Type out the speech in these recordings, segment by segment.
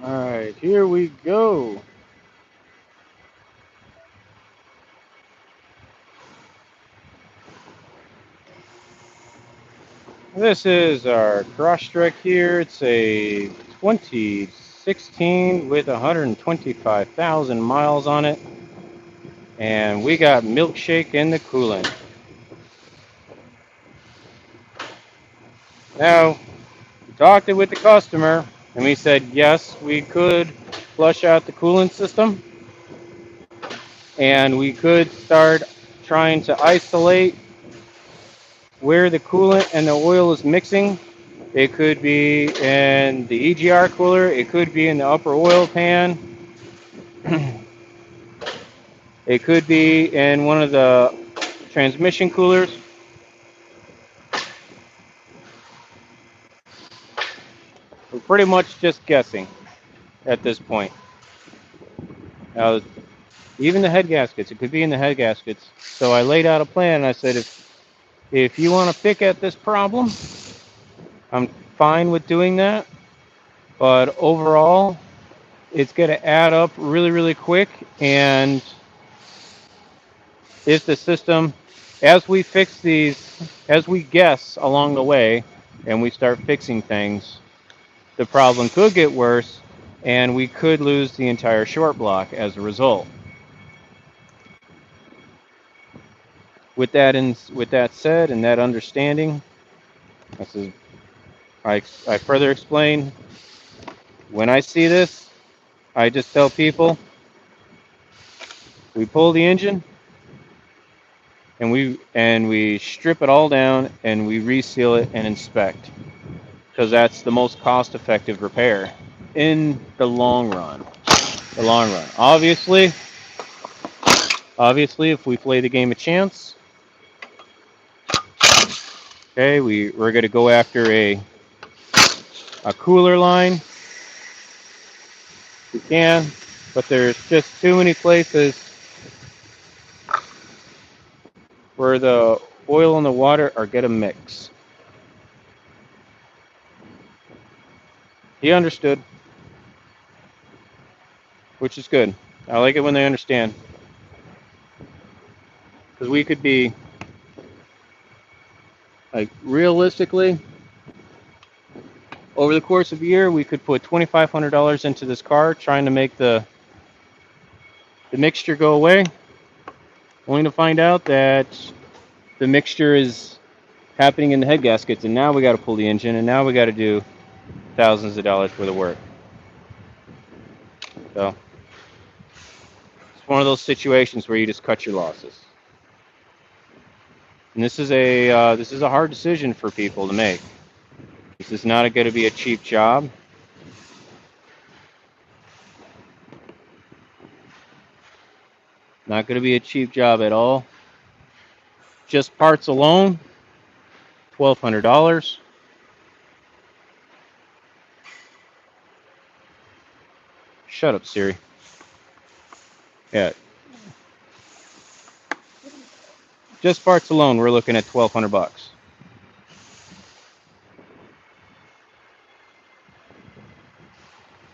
Alright, here we go. This is our Crosstrek here. It's a 2016 with 125,000 miles on it. And we got milkshake in the coolant. Now, we talked it with the customer, and we said yes, we could flush out the coolant system, and we could start trying to isolate where the coolant and the oil is mixing. It could be in the EGR cooler, it could be in the upper oil pan, it could be in one of the transmission coolers. We're pretty much just guessing at this point. Now, even the head gaskets, it could be in the head gaskets. So I laid out a plan, and I said, if you want to pick at this problem, I'm fine with doing that. But overall, it's going to add up really, really quick. And if the system, as we fix these, as we guess along the way, and we start fixing things, the problem could get worse, and we could lose the entire short block as a result. With that said, and that understanding, this is, I further explain. When I see this, I just tell people, we pull the engine, and we strip it all down, and we reseal it and inspect, because that's the most cost-effective repair in the long run. The long run. Obviously, if we play the game a chance, okay, we're going to go after a cooler line. We can, but there's just too many places where the oil and the water are going to mix. He understood, which is good. I like it when they understand. Because we could be, like, realistically, over the course of a year, we could put $2,500 into this car trying to make the mixture go away, only to find out that the mixture is happening in the head gaskets, and now we got to pull the engine, and now we got to do thousands of dollars worth of work. So it's one of those situations where you just cut your losses. And this is a hard decision for people to make. This is not going to be a cheap job. Not going to be a cheap job at all. Just parts alone, $1,200. Shut up, Siri. Yeah. Just parts alone, we're looking at $1,200.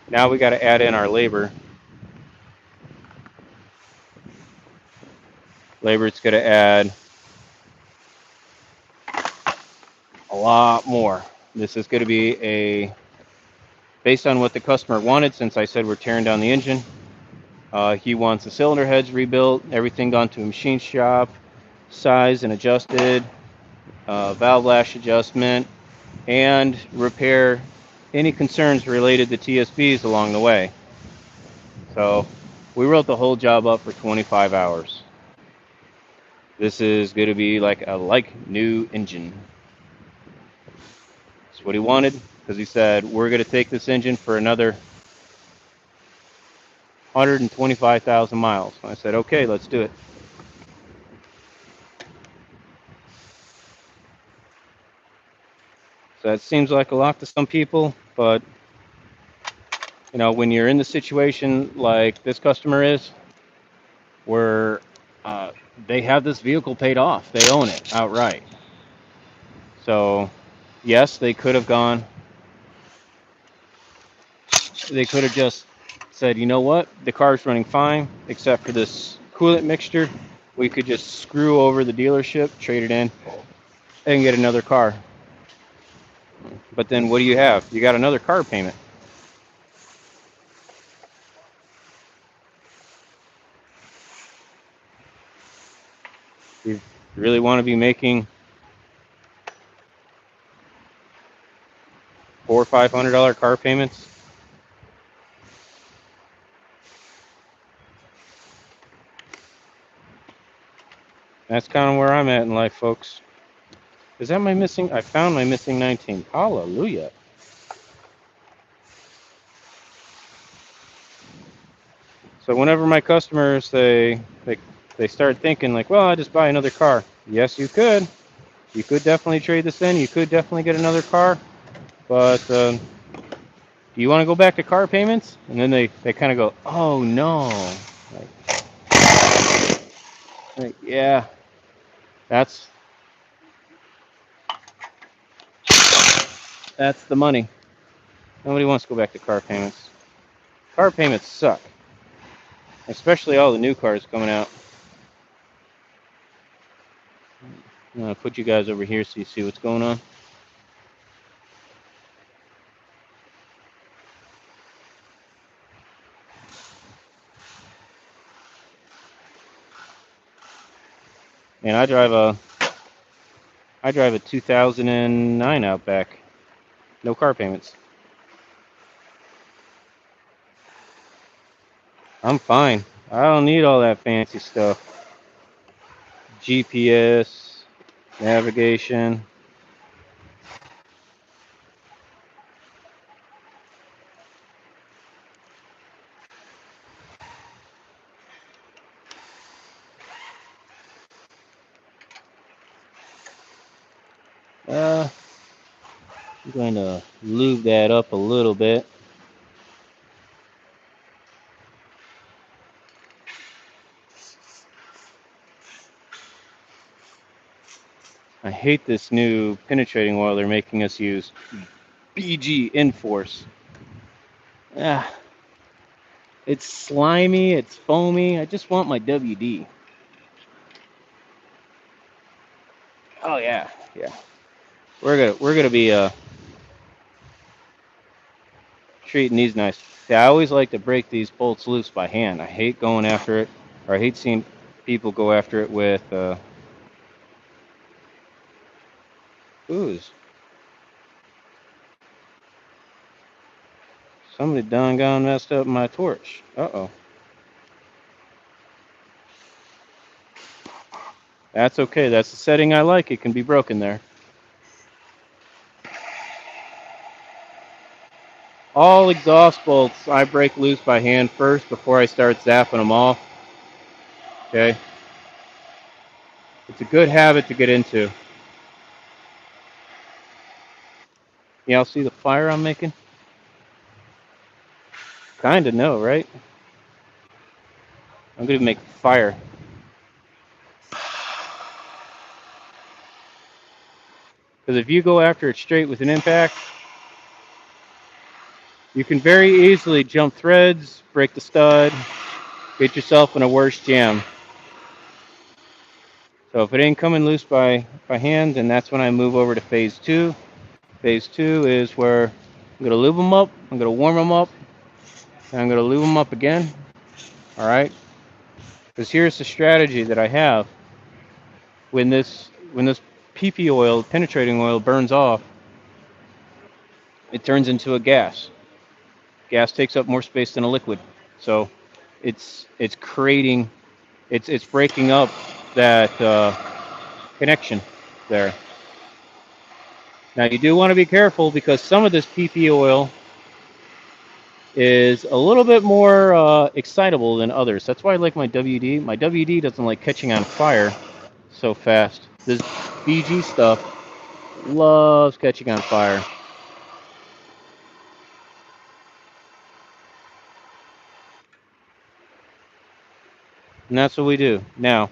Now we got to add in our labor. Labor, it's going to add a lot more. This is going to be based on what the customer wanted, since I said we're tearing down the engine. He wants the cylinder heads rebuilt, everything gone to a machine shop, size and adjusted, valve lash adjustment, and repair any concerns related to TSBs along the way. So we wrote the whole job up for 25 hours. This is going to be like a new engine. That's what he wanted, because he said, we're going to take this engine for another 125,000 miles. And I said, okay, let's do it. So that seems like a lot to some people, but when you're in the situation like this customer is, where they have this vehicle paid off, they own it outright. So yes, they could have gone They could have just said, you know what, the car's running fine, except for this coolant mixture. We could just screw over the dealership, trade it in, and get another car. But then what do you have? You got another car payment. You really want to be making $400 or $500 car payments? That's kind of where I'm at in life, folks. Is that my missing? I found my missing 19. Hallelujah. So whenever my customers they start thinking like, well, I'll just buy another car. Yes, you could. You could definitely trade this in. You could definitely get another car. But do you want to go back to car payments? And then they kind of go, oh no. Like, yeah, that's that's the money. Nobody wants to go back to car payments. Car payments suck, especially all the new cars coming out. I'm gonna put you guys over here so you see what's going on. And I drive a 2009 Outback, no car payments. I'm fine. I don't need all that fancy stuff. GPS, navigation. I'm going to lube that up a little bit. I hate this new penetrating oil they're making us use. BG Inforce. Ah, it's slimy, it's foamy. I just want my WD. Oh yeah, yeah. We're gonna be treating these nice. Yeah, I always like to break these bolts loose by hand. I hate going after it, or I hate seeing people go after it with ooze. Somebody done gone messed up my torch. Uh-oh. That's okay. That's the setting I like. It can be broken there. All exhaust bolts I break loose by hand first before I start zapping them off. Okay? It's a good habit to get into. Y'all see the fire I'm making? Kinda no, right? I'm gonna make fire. Because if you go after it straight with an impact, you can very easily jump threads, break the stud, get yourself in a worse jam. So if it ain't coming loose by hand, then that's when I move over to phase two. Phase two is where I'm gonna lube them up, I'm gonna warm them up, and I'm gonna lube them up again. All right? Because here's the strategy that I have. When this PP oil, penetrating oil, burns off, it turns into a gas. Gas takes up more space than a liquid, so it's creating, it's breaking up that connection there. Now you do want to be careful because some of this PP oil is a little bit more excitable than others. That's why I like my WD. My WD doesn't like catching on fire so fast. This BG stuff loves catching on fire. And that's what we do. Now,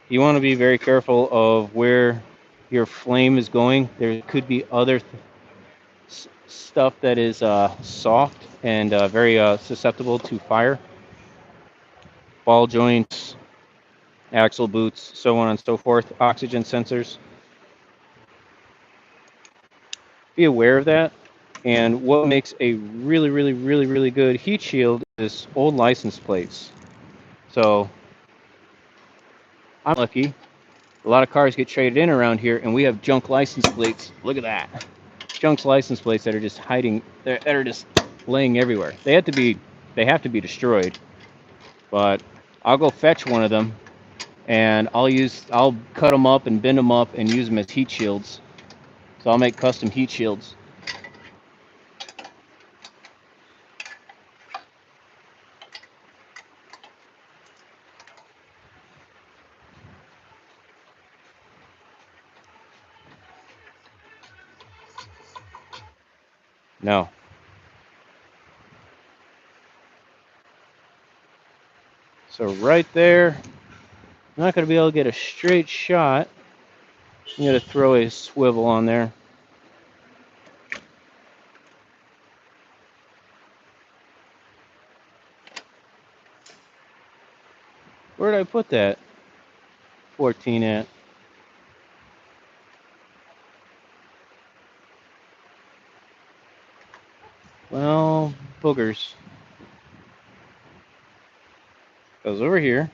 you want to be very careful of where your flame is going. There could be other stuff that is soft and very susceptible to fire. Ball joints, axle boots, so on and so forth. Oxygen sensors. Be aware of that. And what makes a really, really, really, really good heat shield is old license plates. So I'm lucky. A lot of cars get traded in around here, and we have junk license plates. Look at that. Junk license plates that are just hiding, that are just laying everywhere. They have to be destroyed. But I'll go fetch one of them, and I'll cut them up and bend them up and use them as heat shields. So I'll make custom heat shields. No. So right there, I'm not going to be able to get a straight shot. I'm going to throw a swivel on there. Where did I put that 14 at? Well, boogers. Goes over here.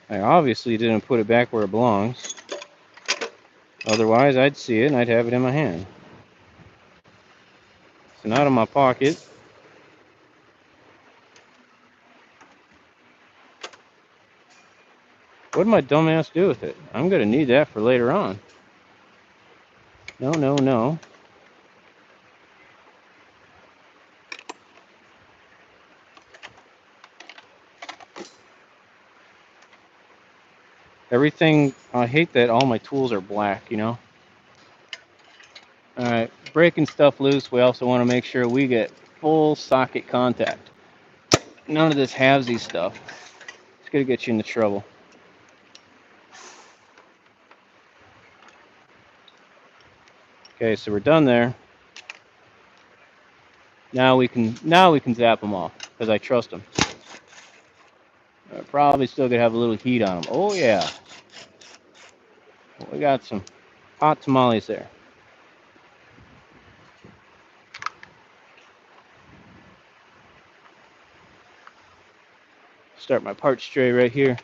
I obviously didn't put it back where it belongs. Otherwise, I'd see it and I'd have it in my hand. So not in my pocket. What did my dumbass do with it? I'm going to need that for later on. No, no, no. Everything, I hate that all my tools are black, you know? Alright, breaking stuff loose, we also want to make sure we get full socket contact. None of this halvesy stuff. It's going to get you into trouble. Okay, so we're done there. Now we can zap them off because I trust them. Probably still gonna have a little heat on them. Oh yeah, we got some hot tamales there. Start my parts tray right here.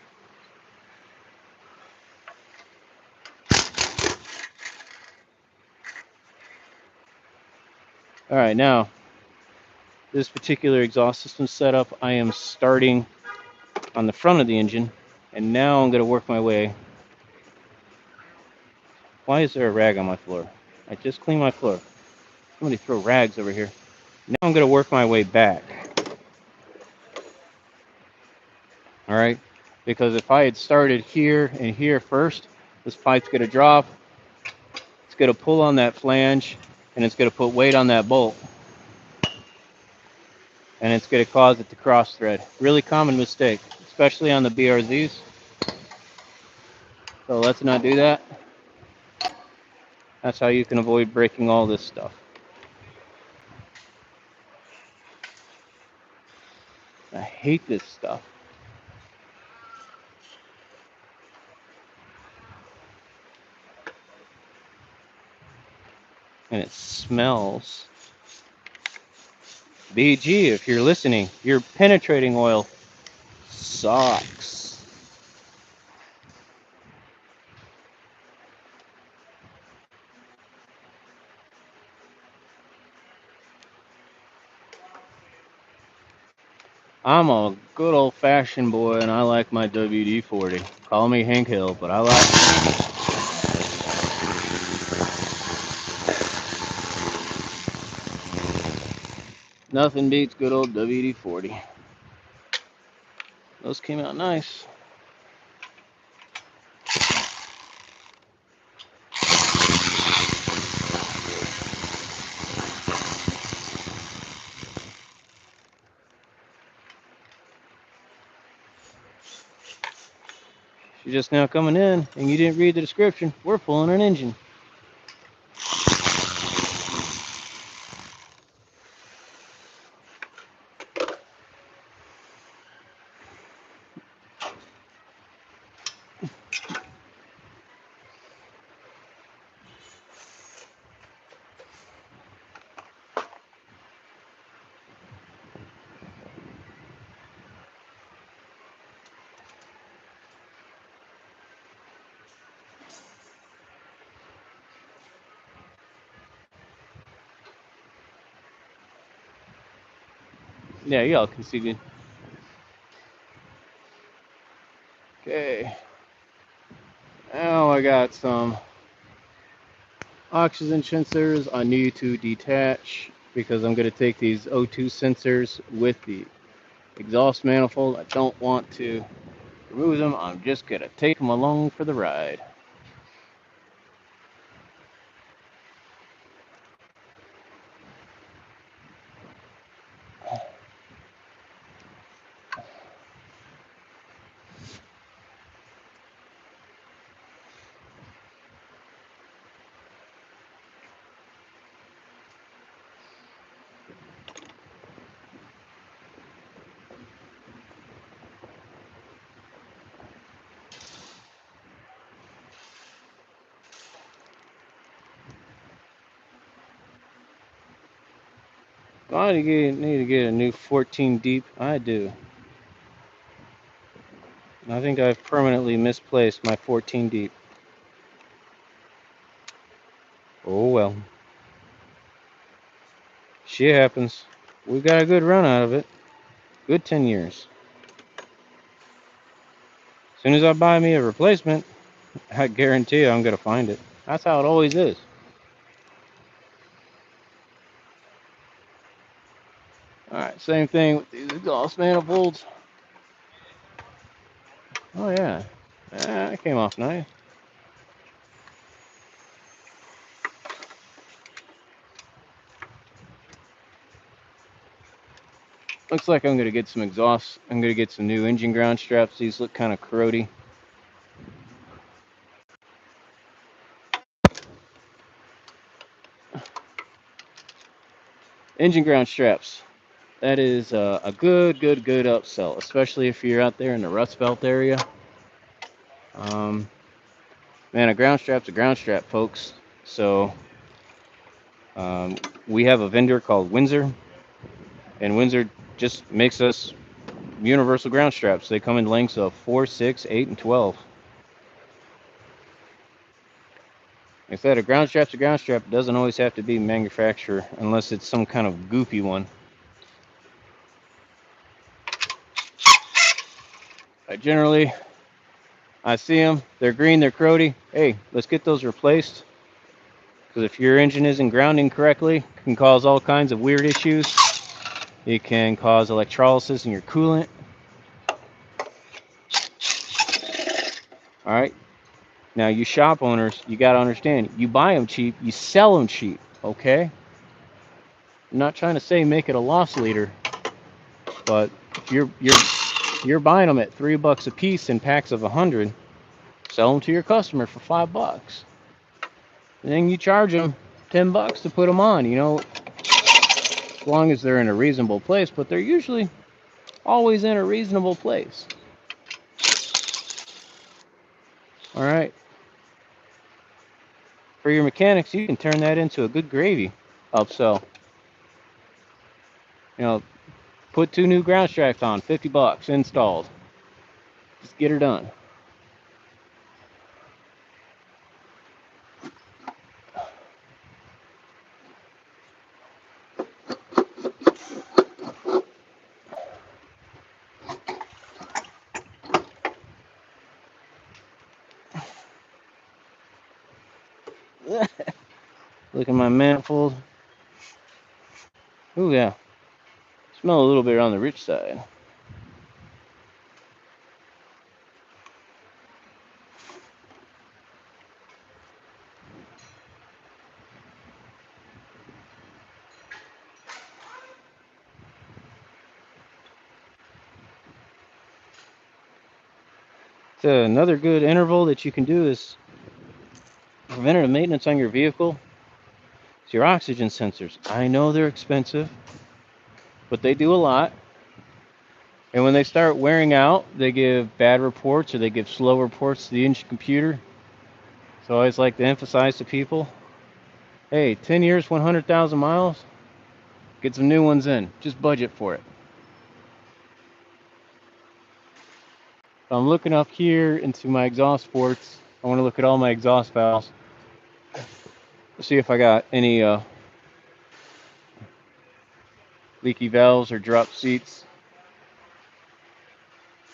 All right, now this particular exhaust system setup, I am starting on the front of the engine, and now I'm gonna work my way. Why is there a rag on my floor? I just cleaned my floor. Somebody throw rags over here. Now I'm gonna work my way back. All right, because if I had started here and here first, this pipe's gonna drop. It's gonna pull on that flange, and it's gonna put weight on that bolt. And it's going to cause it to cross thread. Really common mistake, especially on the BRZs. So let's not do that. That's how you can avoid breaking all this stuff. I hate this stuff. And it smells. BG, if you're listening, your penetrating oil sucks. I'm a good old-fashioned boy, and I like my WD-40. Call me Hank Hill, but I like. Nothing beats good old WD-40. Those came out nice. You're just now coming in and you didn't read the description, we're pulling an engine. Yeah, y'all can see me. Okay. Now I got some oxygen sensors I need to detach because I'm going to take these O2 sensors with the exhaust manifold. I don't want to remove them. I'm just going to take them along for the ride. I need to get a new 14 deep. I do. I think I've permanently misplaced my 14 deep. Oh well. Shit happens. We got a good run out of it. Good 10 years. As soon as I buy me a replacement, I guarantee you I'm going to find it. That's how it always is. Alright, same thing with these exhaust manifolds. Oh yeah. That came off nice. Looks like I'm going to get some exhausts. I'm going to get some new engine ground straps. These look kind of corrody. Engine ground straps. That is a good upsell, especially if you're out there in the Rust Belt area. Man, a ground strap's a ground strap, folks. So um, we have a vendor called Windsor, and Windsor just makes us universal ground straps. They come in lengths of 4, 6, 8, and 12. Like I said, a ground strap's a ground strap. It doesn't always have to be manufacturer unless it's some kind of goopy one. Generally, I see them. They're green. They're corrody. Hey, let's get those replaced. Because if your engine isn't grounding correctly, it can cause all kinds of weird issues. It can cause electrolysis in your coolant. All right. Now, you shop owners, you got to understand, you buy them cheap, you sell them cheap. Okay. I'm not trying to say make it a loss leader, but if you're buying them at $3 a piece in packs of 100, sell them to your customer for $5. And then you charge them $10 to put them on. You know, as long as they're in a reasonable place, but they're usually always in a reasonable place. All right. For your mechanics, you can turn that into a good gravy upsell. You know, put 2 new ground straps on, $50 installed. Just get her done. Look at my manifold. Ooh, yeah. Smell a little bit on the rich side. So another good interval that you can do is preventative maintenance on your vehicle. It's your oxygen sensors. I know they're expensive, but they do a lot. And when they start wearing out, they give bad reports or they give slow reports to the engine computer. So I always like to emphasize to people, hey, 10 years, 100,000 miles, get some new ones in. Just budget for it. So I'm looking up here into my exhaust ports. I want to look at all my exhaust valves. See if I got any leaky valves or drop seats,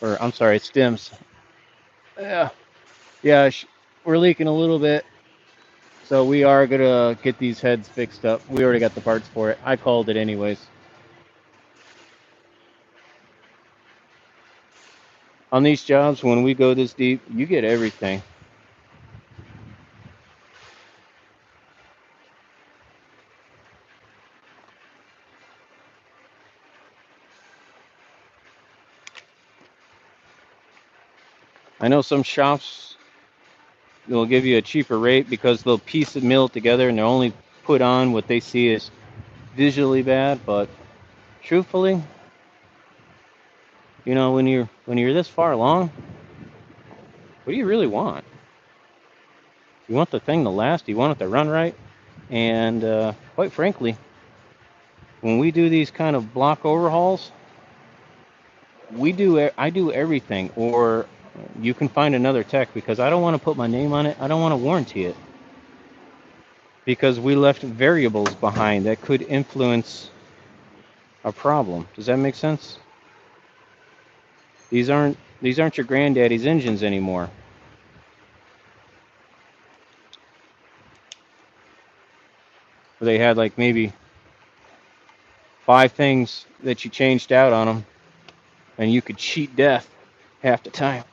or I'm sorry, stims. Yeah, yeah, we're leaking a little bit, so we are gonna get these heads fixed up. We already got the parts for it. I called it anyways. On these jobs, when we go this deep, you get everything. I know some shops will give you a cheaper rate because they'll piece the mill together and they'll only put on what they see as visually bad. But truthfully, when you're this far along, what do you really want? You want the thing to last. You want it to run right. And quite frankly, when we do these kind of block overhauls, I do everything. Or you can find another tech because I don't want to put my name on it. I don't want to warranty it because we left variables behind that could influence a problem. Does that make sense? These aren't your granddaddy's engines anymore. They had like maybe 5 things that you changed out on them, and you could cheat death half the time.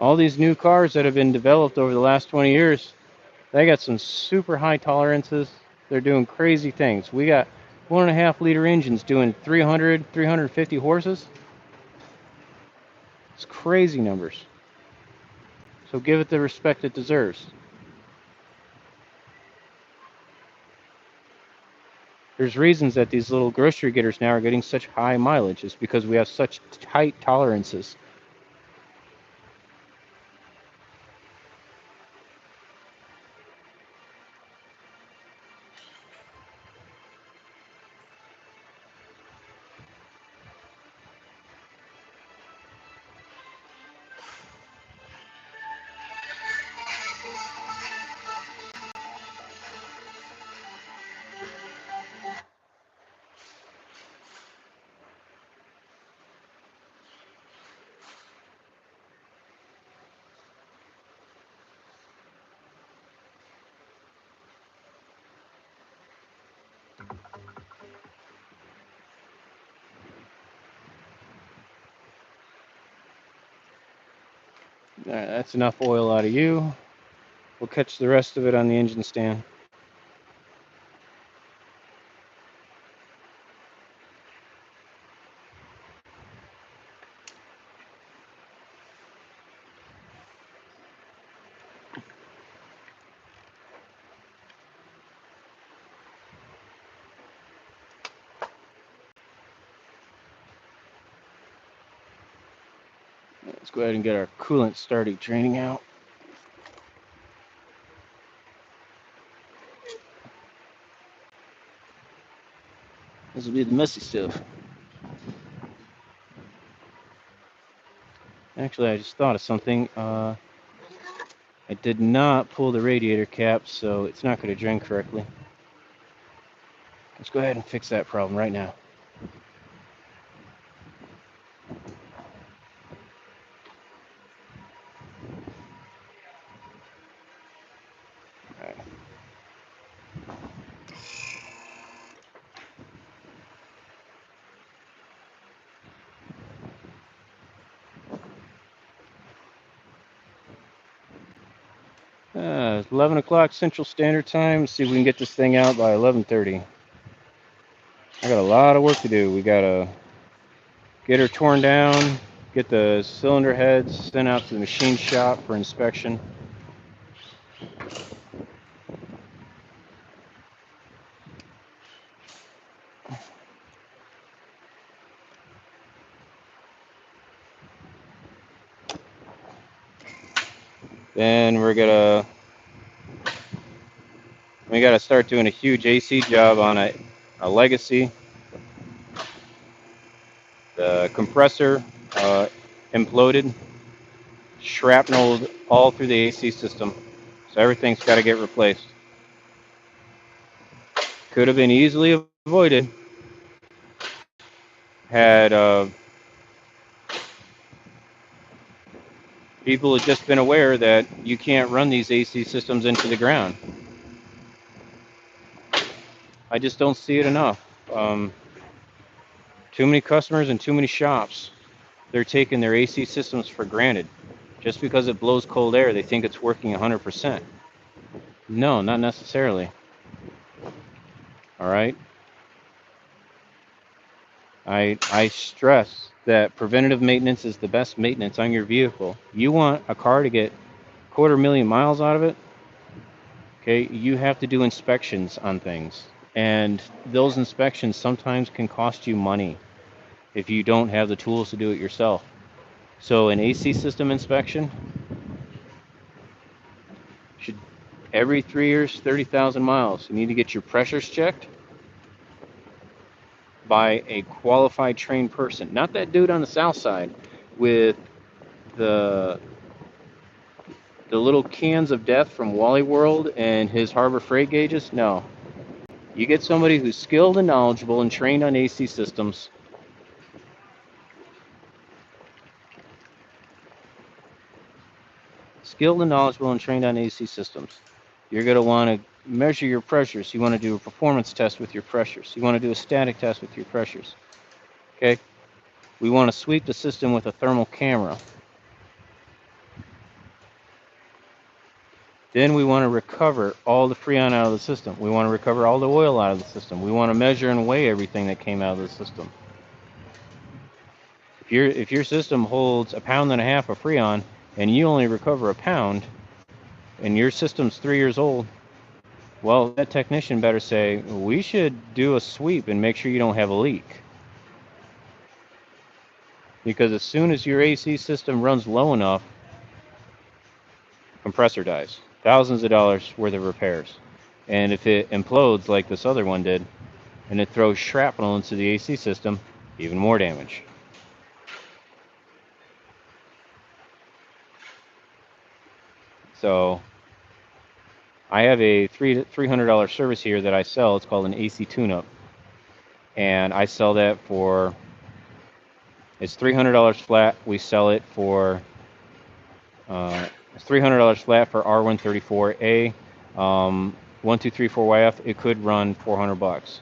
All these new cars that have been developed over the last 20 years, they got some super high tolerances. They're doing crazy things. We got 1.5 liter engines doing 300, 350 horses. It's crazy numbers. So give it the respect it deserves. There's reasons that these little grocery getters now are getting such high mileage. It's because we have such tight tolerances. All right, that's enough oil out of you. We'll catch the rest of it on the engine stand. Let's go ahead and get our coolant started draining out. This will be the messy stuff. Actually, I just thought of something. I did not pull the radiator cap, so it's not going to drain correctly. Let's go ahead and fix that problem right now. All right. It's 11 o'clock Central Standard Time. Let's see if we can get this thing out by 11:30. I got a lot of work to do. We got to get her torn down, get the cylinder heads sent out to the machine shop for inspection. Then we gotta start doing a huge AC job on a Legacy. The compressor imploded, shrapneled all through the AC system. So everything's got to get replaced. Could have been easily avoided had people had just been aware that you can't run these AC systems into the ground. I just don't see it enough. Too many customers and too many shops, they're taking their AC systems for granted. Just because it blows cold air, they think it's working 100%. No, not necessarily. All right. I stress that preventative maintenance is the best maintenance on your vehicle. You want a car to get 250,000 miles out of it, okay? You have to do inspections on things. And those inspections sometimes can cost you money if you don't have the tools to do it yourself. So an AC system inspection should every 3 years, 30,000 miles. You need to get your pressures checked by a qualified trained person. Not that dude on the south side with the little cans of death from Wally World and his Harbor Freight gauges. No. You get somebody who's skilled and knowledgeable and trained on AC systems. Skilled and knowledgeable and trained on AC systems. You're going to want to measure your pressures. You want to do a performance test with your pressures. You want to do a static test with your pressures. Okay? We want to sweep the system with a thermal camera. Then we want to recover all the Freon out of the system. We want to recover all the oil out of the system. We want to measure and weigh everything that came out of the system. If your system holds 1.5 pounds of Freon and you only recover 1 pound, and your system's 3 years old, well, that technician better say, we should do a sweep and make sure you don't have a leak. Because as soon as your AC system runs low enough, compressor dies. Thousands of dollars worth of repairs. And if it implodes like this other one did, and it throws shrapnel into the AC system, even more damage. So I have a $300 service here that I sell. It's called an AC tune-up. And I sell that for, it's $300 flat. We sell it for, it's $300 flat for R134A. 1234YF, it could run $400.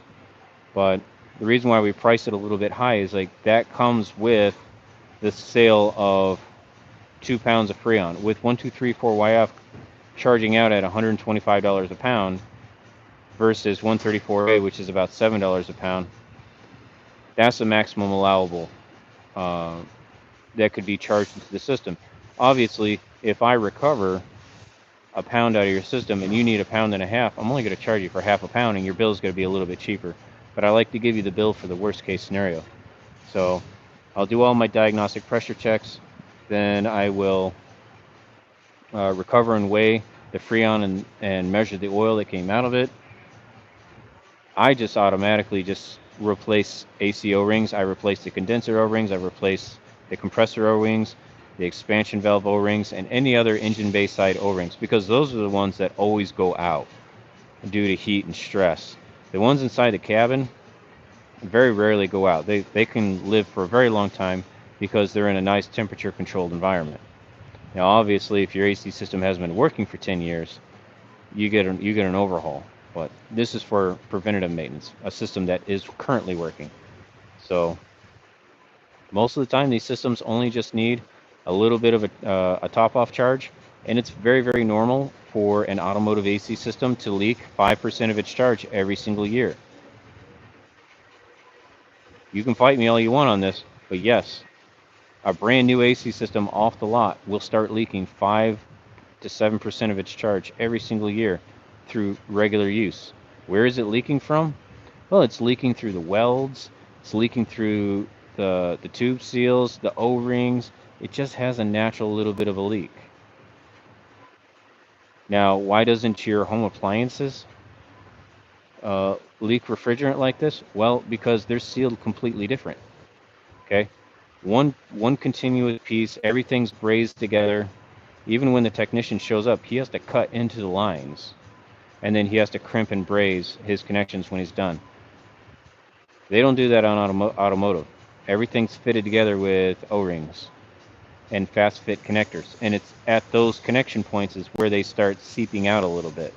But the reason why we price it a little bit high is like that comes with the sale of 2 pounds of Freon. With 1234YF charging out at $125 a pound versus 134A, which is about $7 a pound, that's the maximum allowable that could be charged into the system. Obviously, if I recover 1 pound out of your system and you need 1.5 pounds, I'm only going to charge you for 0.5 pound, and your bill is going to be a little bit cheaper. But I like to give you the bill for the worst case scenario. So I'll do all my diagnostic pressure checks, then I will recover and weigh the Freon and measure the oil that came out of it. I just automatically just replace AC O-rings. I replace the condenser O-rings. I replace the compressor O-rings, the expansion valve O-rings, and any other engine bay side O-rings, because those are the ones that always go out due to heat and stress. The ones inside the cabin very rarely go out. They can live for a very long time because they're in a nice temperature controlled environment. Now obviously if your AC system has been working for 10 years, you get an overhaul. But this is for preventative maintenance, a system that is currently working. So most of the time these systems only just need a little bit of a top-off charge, and it's very, very normal for an automotive AC system to leak 5% of its charge every single year. You can fight me all you want on this, but yes, a brand new AC system off the lot will start leaking 5 to 7% of its charge every single year through regular use. Where is it leaking from? Well, it's leaking through the welds, it's leaking through the tube seals, the O-rings. It just has a natural little bit of a leak. Now, why doesn't your home appliances leak refrigerant like this? Well, because they're sealed completely different. Okay, one continuous piece, everything's brazed together. Even when the technician shows up, he has to cut into the lines, and then he has to crimp and braze his connections when he's done. They don't do that on automotive. Everything's fitted together with O-rings and fast fit connectors, and it's at those connection points is where they start seeping out a little bit.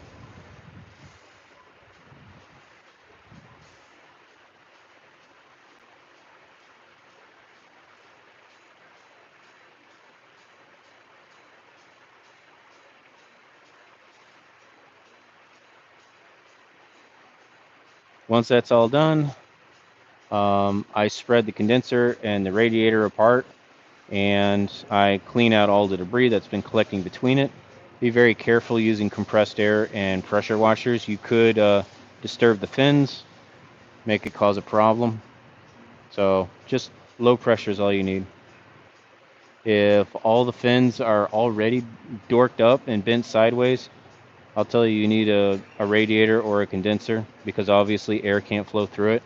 Once that's all done, I spread the condenser and the radiator apart, and I clean out all the debris that's been collecting between it. Be very careful using compressed air and pressure washers. You could disturb the fins, make it cause a problem. So just low pressure is all you need. If all the fins are already dorked up and bent sideways, I'll tell you need a radiator or a condenser because obviously air can't flow through it.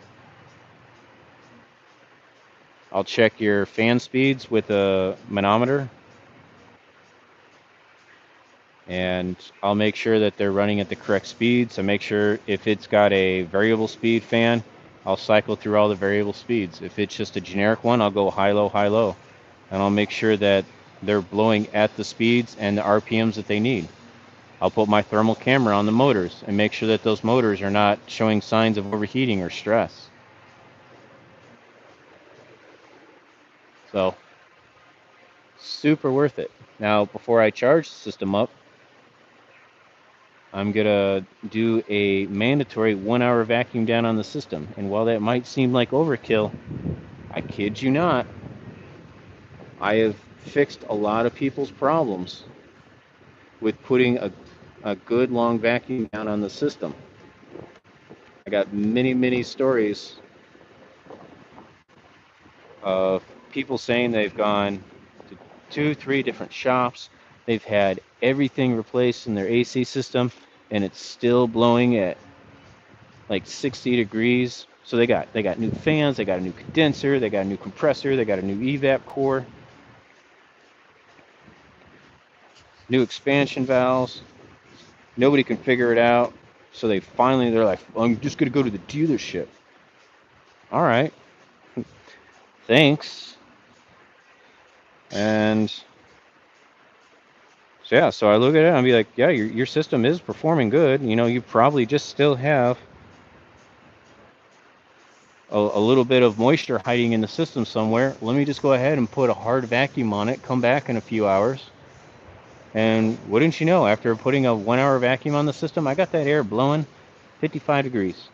I'll check your fan speeds with a manometer, and I'll make sure that they're running at the correct speed. So make sure if it's got a variable speed fan, I'll cycle through all the variable speeds. If it's just a generic one, I'll go high, low, and I'll make sure that they're blowing at the speeds and the RPMs that they need. I'll put my thermal camera on the motors and make sure that those motors are not showing signs of overheating or stress. So, super worth it. Now, before I charge the system up, I'm going to do a mandatory 1 hour vacuum down on the system. And while that might seem like overkill, I kid you not, I have fixed a lot of people's problems with putting a good long vacuum down on the system. I got many stories of people saying they've gone to 2-3 different shops. They've had everything replaced in their AC system, and it's still blowing at like 60 degrees. So they got new fans, they got a new condenser, they got a new compressor, they got a new evap core, new expansion valves. Nobody can figure it out. So they're like, I'm just gonna go to the dealership. All right, thanks. And so yeah, so I look at it and I'll be like, yeah, your system is performing good. You know, you probably just still have a little bit of moisture hiding in the system somewhere. Let me just go ahead and put a hard vacuum on it, come back in a few hours. And wouldn't you know, after putting a 1 hour vacuum on the system, I got that air blowing 55 degrees.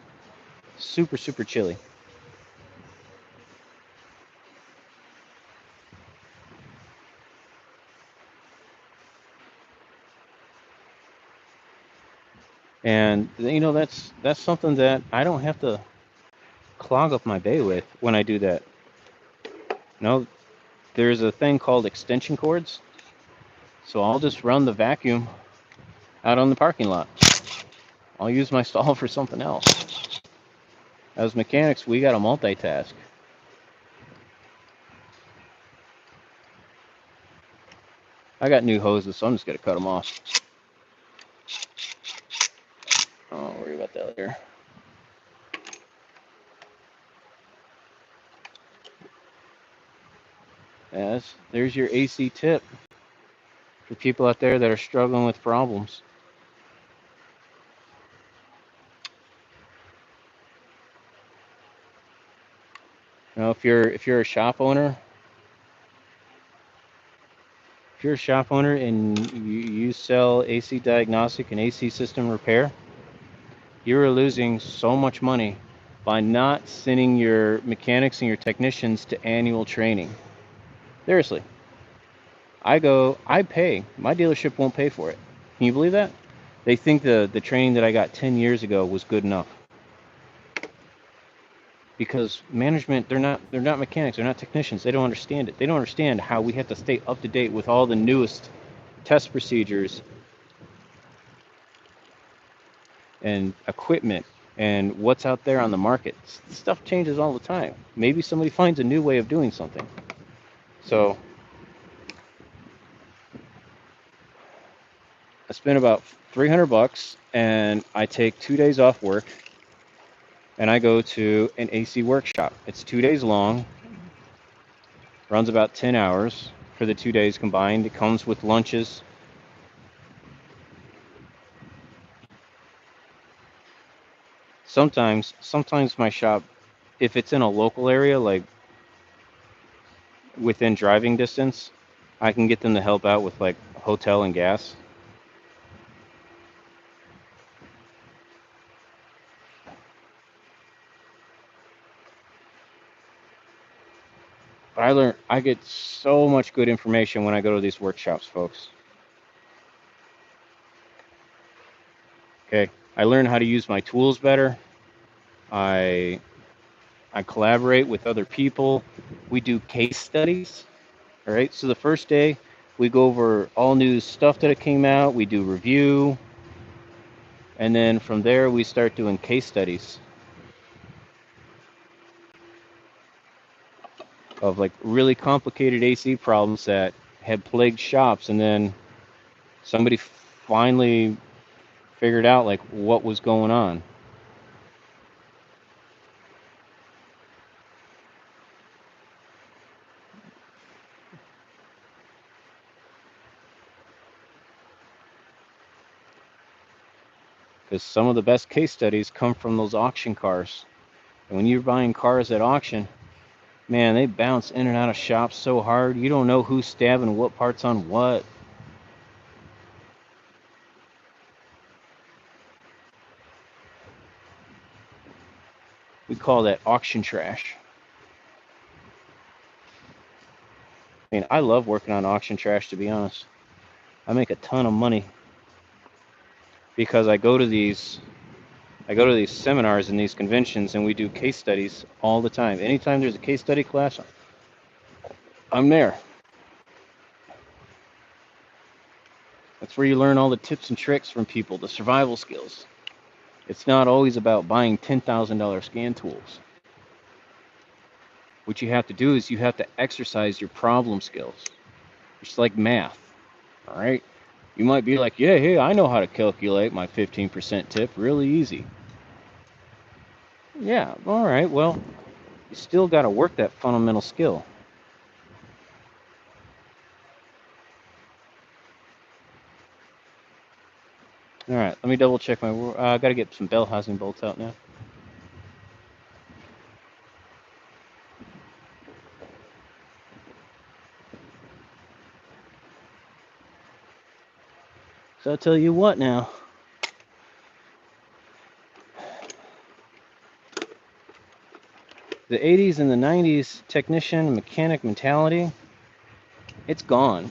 Super chilly. And you know, that's something that I don't have to clog up my bay with when I do that. No, there's a thing called extension cords. So I'll just run the vacuum out on the parking lot. I'll use my stall for something else. As mechanics, we got to multitask. I got new hoses, so I'm just going to cut them off. Don't worry about that later. Yes, there's your AC tip for people out there that are struggling with problems. You know, if you're a shop owner, if you're a shop owner and you sell AC diagnostic and AC system repair, you are losing so much money by not sending your mechanics and your technicians to annual training. Seriously. I pay. My dealership won't pay for it. Can you believe that? They think the training that I got 10 years ago was good enough. Because management, they're not mechanics, they're not technicians. They don't understand it. They don't understand how we have to stay up to date with all the newest test procedures and equipment and what's out there on the market. Stuff changes all the time. Maybe somebody finds a new way of doing something. So I spend about $300, and I take 2 days off work, and I go to an AC workshop. It's 2 days long, runs about 10 hours for the 2 days combined. It comes with lunches. Sometimes my shop, if it's in a local area, like within driving distance, I can get them to help out with like hotel and gas. But I get so much good information when I go to these workshops, folks. Okay, I learn how to use my tools better. I I collaborate with other people. We do case studies. All right. So the first day, we go over all new stuff that it came out. We do review, and then from there we start doing case studies of like really complicated AC problems that had plagued shops, and then somebody finally figured out like what was going on. Because some of the best case studies come from those auction cars. And when you're buying cars at auction, man, they bounce in and out of shops so hard. You don't know who's stabbing what parts on what. We call that auction trash. I mean, I love working on auction trash, to be honest. I make a ton of money because I go to these seminars and these conventions, and we do case studies all the time. Anytime there's a case study class, I'm there. That's where you learn all the tips and tricks from people, the survival skills. It's not always about buying $10,000 scan tools. What you have to do is you have to exercise your problem skills. It's like math, all right? You might be like, yeah, hey, I know how to calculate my 15% tip really easy. Yeah, all right, well, you still got to work that fundamental skill. All right, let me double check my. I got to get some bell housing bolts out now. So I'll tell you what now. The 80s and the 90s technician mechanic mentality, it's gone.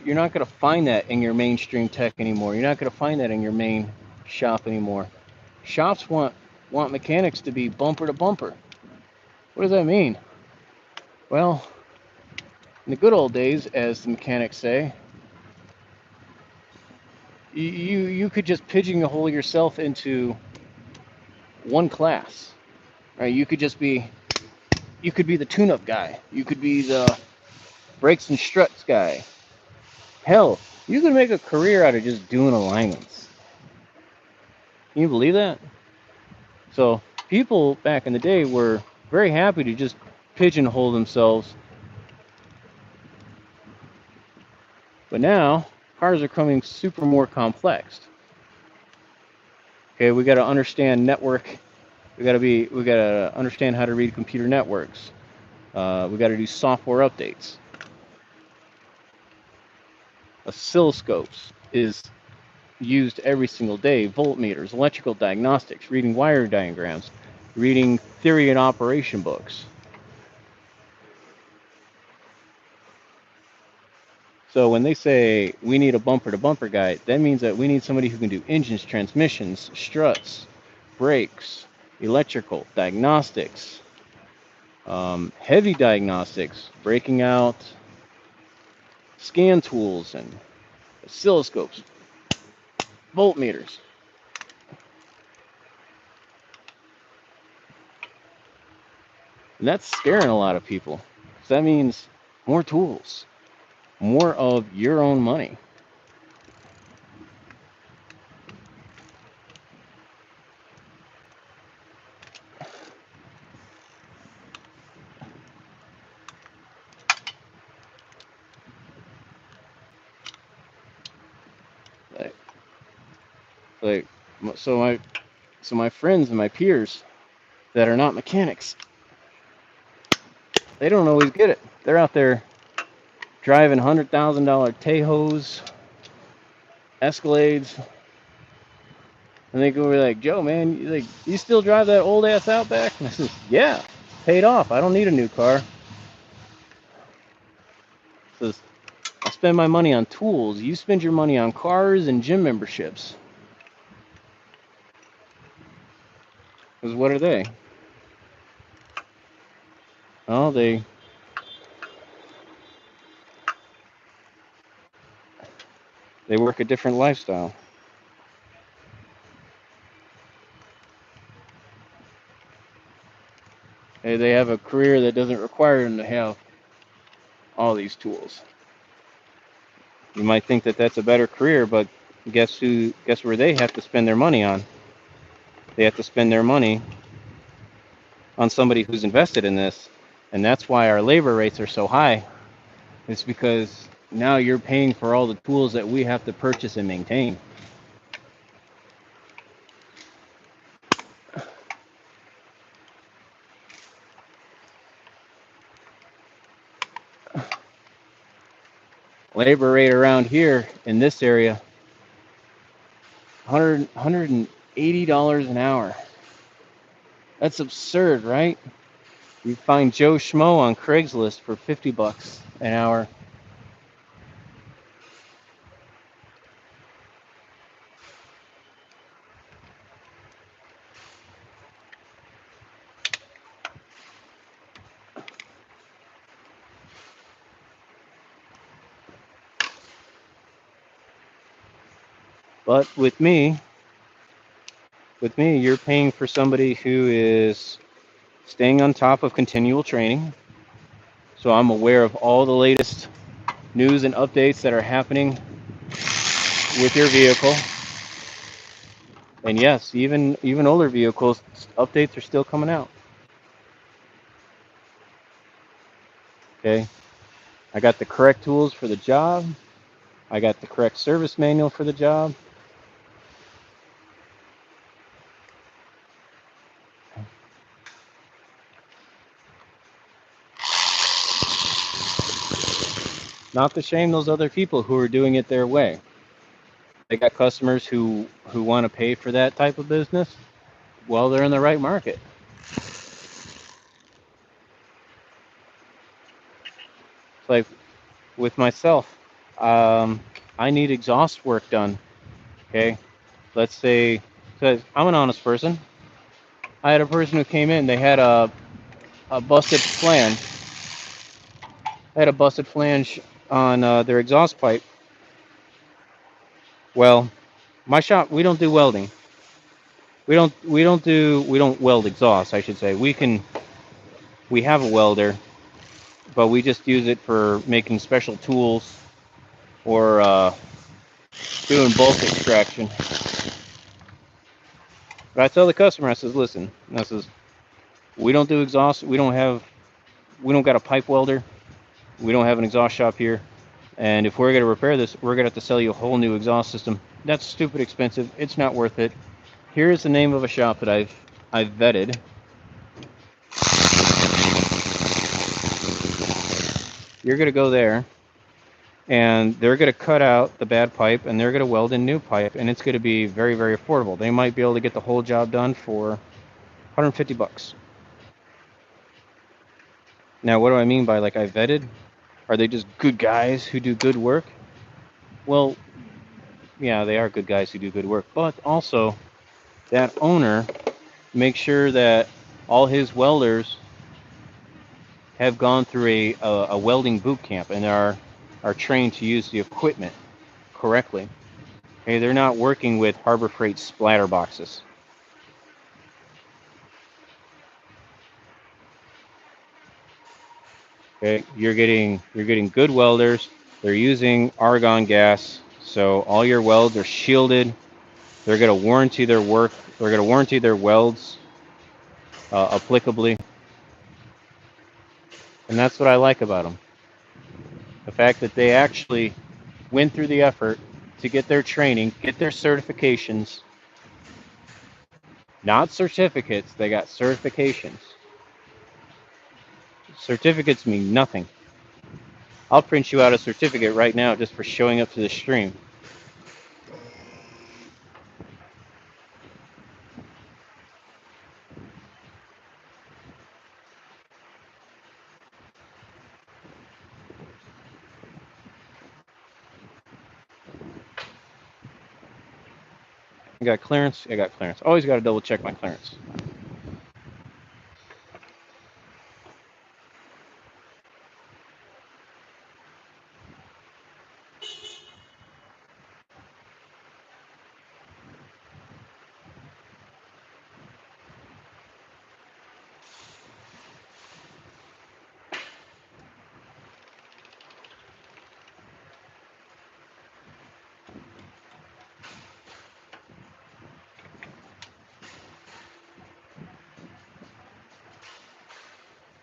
You're not going to find that in your mainstream tech anymore. You're not going to find that in your main shop anymore. Shops want mechanics to be bumper to bumper. What does that mean? Well, in the good old days, as the mechanics say, you could just pigeonhole yourself into one class, right? You could be the tune-up guy. You could be the brakes and struts guy. Hell, you could make a career out of just doing alignments. Can you believe that? So people back in the day were very happy to just pigeonhole themselves. But now cars are coming super more complex. Okay, we got to understand network. We got to understand how to read computer networks. We got to do software updates. Oscilloscopes is used every single day. Voltmeters, electrical diagnostics, reading wire diagrams, reading theory and operation books. So when they say we need a bumper to bumper guy, that means that we need somebody who can do engines, transmissions, struts, brakes, electrical, diagnostics, heavy diagnostics, breaking out scan tools and oscilloscopes, voltmeters. And that's scaring a lot of people. So that means more tools. more of your own money. Like, like so my friends and my peers that are not mechanics, they don't always get it. They're out there driving $100,000 Tahoes, Escalades, and they go like, Joe, man, you still drive that old ass Outback? And I says, yeah, paid off. I don't need a new car. I says, I spend my money on tools. You spend your money on cars and gym memberships. Because what are they? Oh, they work a different lifestyle. They have a career that doesn't require them to have all these tools. You might think that that's a better career, but guess where they have to spend their money on? They have to spend their money on somebody who's invested in this. And that's why our labor rates are so high. It's because now you're paying for all the tools that we have to purchase and maintain. Labor rate around here in this area, $180 an hour. That's absurd, right? You find Joe Schmo on Craigslist for $50 an hour. But with me, you're paying for somebody who is staying on top of continual training. So I'm aware of all the latest news and updates that are happening with your vehicle. And yes, even older vehicles, updates are still coming out. Okay, I got the correct tools for the job. I got the correct service manual for the job. Not to shame those other people who are doing it their way. They got customers who want to pay for that type of business. Well, they're in the right market. It's like with myself, I need exhaust work done. Okay, let's say, because I'm an honest person. I had a person who came in. They had a busted flange. They had a busted flange on their exhaust pipe. Well, my shop, we don't do welding. We don't weld exhaust, I should say. We have a welder, but we just use it for making special tools or doing bulk extraction. But I tell the customer, I says, listen, I says, we don't do exhaust. We don't got a pipe welder. We don't have an exhaust shop here. And if we're going to repair this, we're going to have to sell you a whole new exhaust system. That's stupid expensive. It's not worth it. Here's the name of a shop that I've vetted. You're going to go there, and they're going to cut out the bad pipe, and they're going to weld in new pipe, and it's going to be very, very affordable. They might be able to get the whole job done for $150. Now, what do I mean by like I vetted? Are they just good guys who do good work? Well, yeah, they are good guys who do good work, but also that owner makes sure that all his welders have gone through a welding boot camp and are trained to use the equipment correctly. Okay, they're not working with Harbor Freight splatter boxes. Okay, you're getting good welders They're using argon gas, so all your welds are shielded. They're going to warranty their work. They're going to warranty their welds applicably. And that's what I like about them. The fact that they actually went through the effort to get their training, get their certifications. Not certificates, they got certifications. Certificates mean nothing. I'll print you out a certificate right now just for showing up to the stream. I got clearance. I got clearance. Always got to double check my clearance.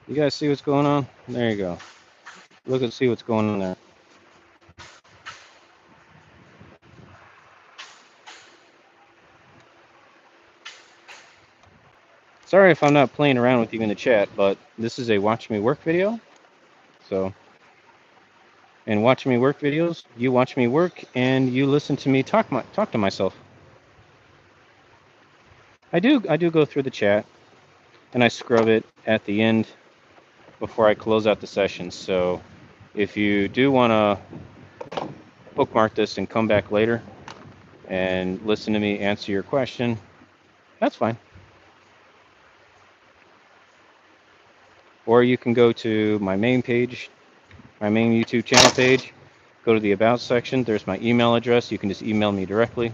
You guys see what's going on? There you go. Look and see what's going on there. Sorry if I'm not playing around with you in the chat, but this is a watch me work video. So, in watch me work videos, you watch me work and you listen to me talk to myself. I do go through the chat and I scrub it at the end before I close out the session. So, if you do want to bookmark this and come back later and listen to me answer your question, that's fine. Or you can go to my main page, my main YouTube channel page, go to the About section. There's my email address. You can just email me directly.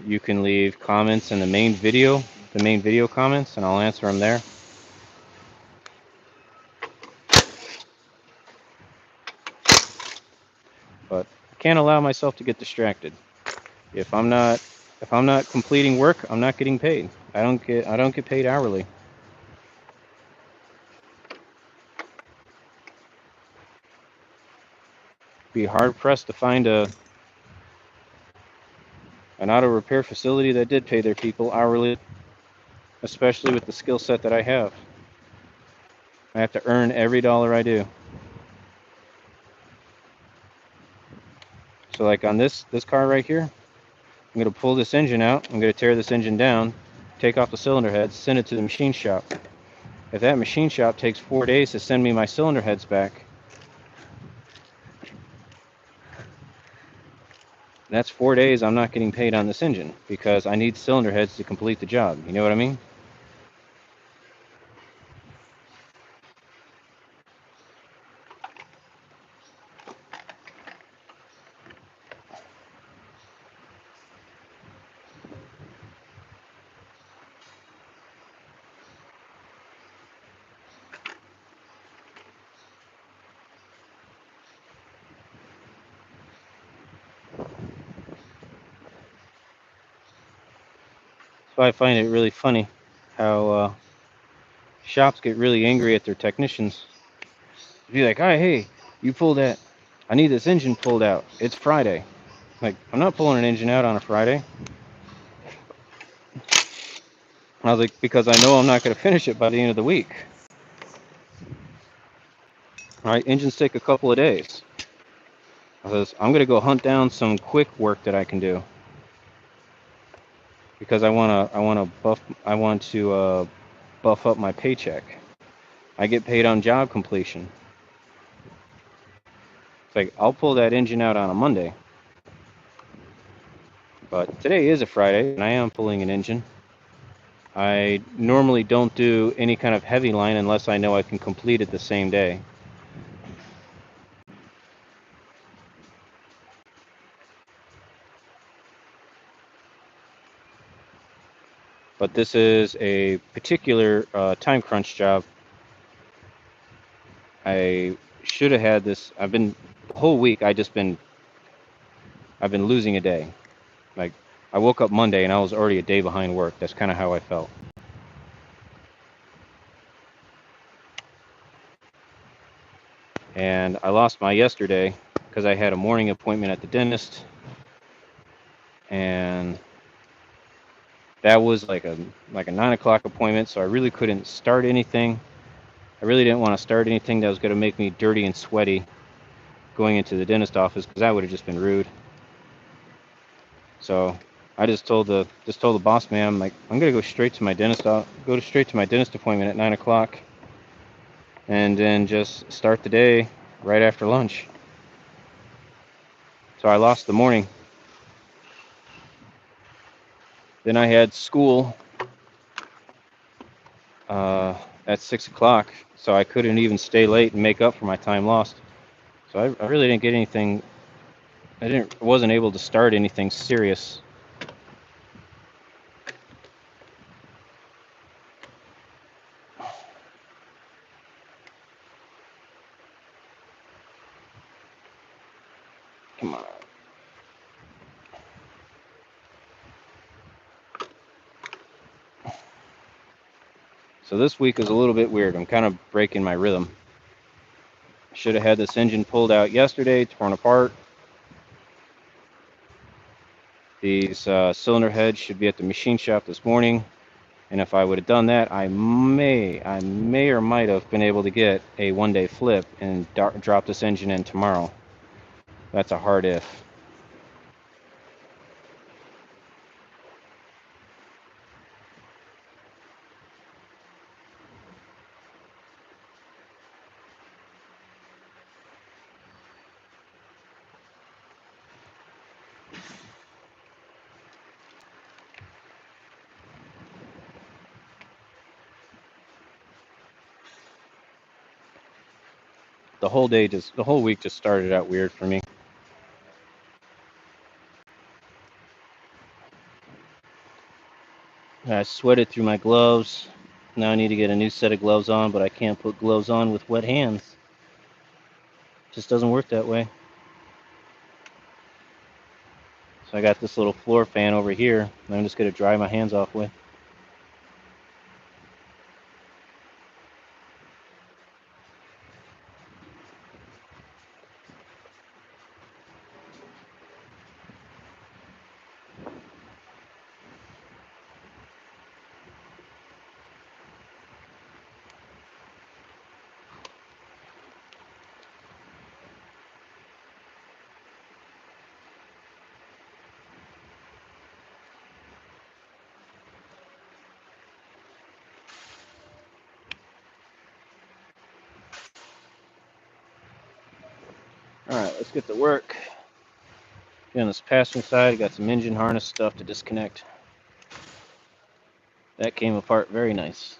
You can leave comments in the main video comments, and I'll answer them there. But I can't allow myself to get distracted. If I'm not completing work, I'm not getting paid. I don't get paid hourly. Be hard pressed to find an auto repair facility that did pay their people hourly, especially with the skill set that I have. I have to earn every dollar I do. So like on this car right here, I'm going to pull this engine out. I'm going to tear this engine down, take off the cylinder heads, send it to the machine shop. If that machine shop takes 4 days to send me my cylinder heads back, that's 4 days I'm not getting paid on this engine because I need cylinder heads to complete the job. You know what I mean? So I find it really funny how shops get really angry at their technicians. Be like, "Oh, hey, you pulled that. I need this engine pulled out. It's Friday." Like, I'm not pulling an engine out on a Friday. I was like, because I know I'm not going to finish it by the end of the week. All right, engines take a couple of days. I says, I'm going to go hunt down some quick work that I can do because I want to buff up my paycheck. I get paid on job completion. It's like I'll pull that engine out on a Monday, but today is a Friday and I am pulling an engine. I normally don't do any kind of heavy line unless I know I can complete it the same day. But this is a particular time crunch job. I should have had this. The whole week. I've been losing a day. Like, I woke up Monday and I was already a day behind work. That's kind of how I felt. And I lost my yesterday because I had a morning appointment at the dentist, and that was like a 9 o'clock appointment. So I really couldn't start anything. I really didn't want to start anything that was going to make me dirty and sweaty going into the dentist office, because that would have just been rude. So I just told the boss man, I'm like, I'm gonna go straight to my dentist appointment at 9 o'clock, and then just start the day right after lunch. So I lost the morning. Then I had school uh, at 6 o'clock, so I couldn't even stay late and make up for my time lost. So I really didn't get anything. Wasn't able to start anything serious. Come on. So this week is a little bit weird. I'm kind of breaking my rhythm. Should have had this engine pulled out yesterday, torn apart. These cylinder heads should be at the machine shop this morning. And if I would have done that, I may or might have been able to get a one-day flip and drop this engine in tomorrow. That's a hard if. The whole week just started out weird for me. I sweated through my gloves. Now I need to get a new set of gloves on, but I can't put gloves on with wet hands. Just doesn't work that way. So I got this little floor fan over here, and I'm just going to dry my hands off with. Alright, let's get to work. On this passenger side, I got some engine harness stuff to disconnect. That came apart very nice.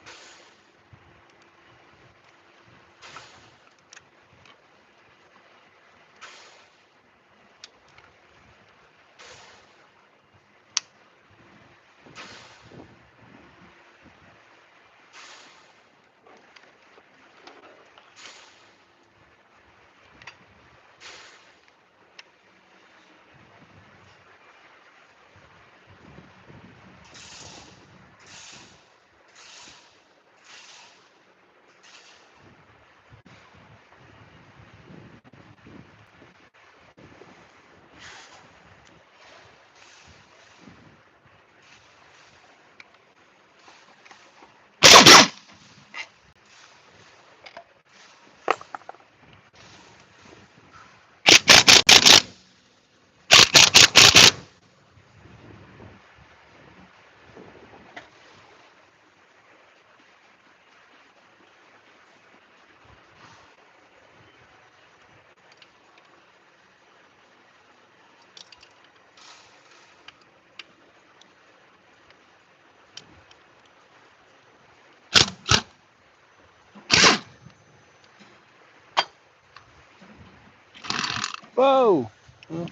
Whoa! Well,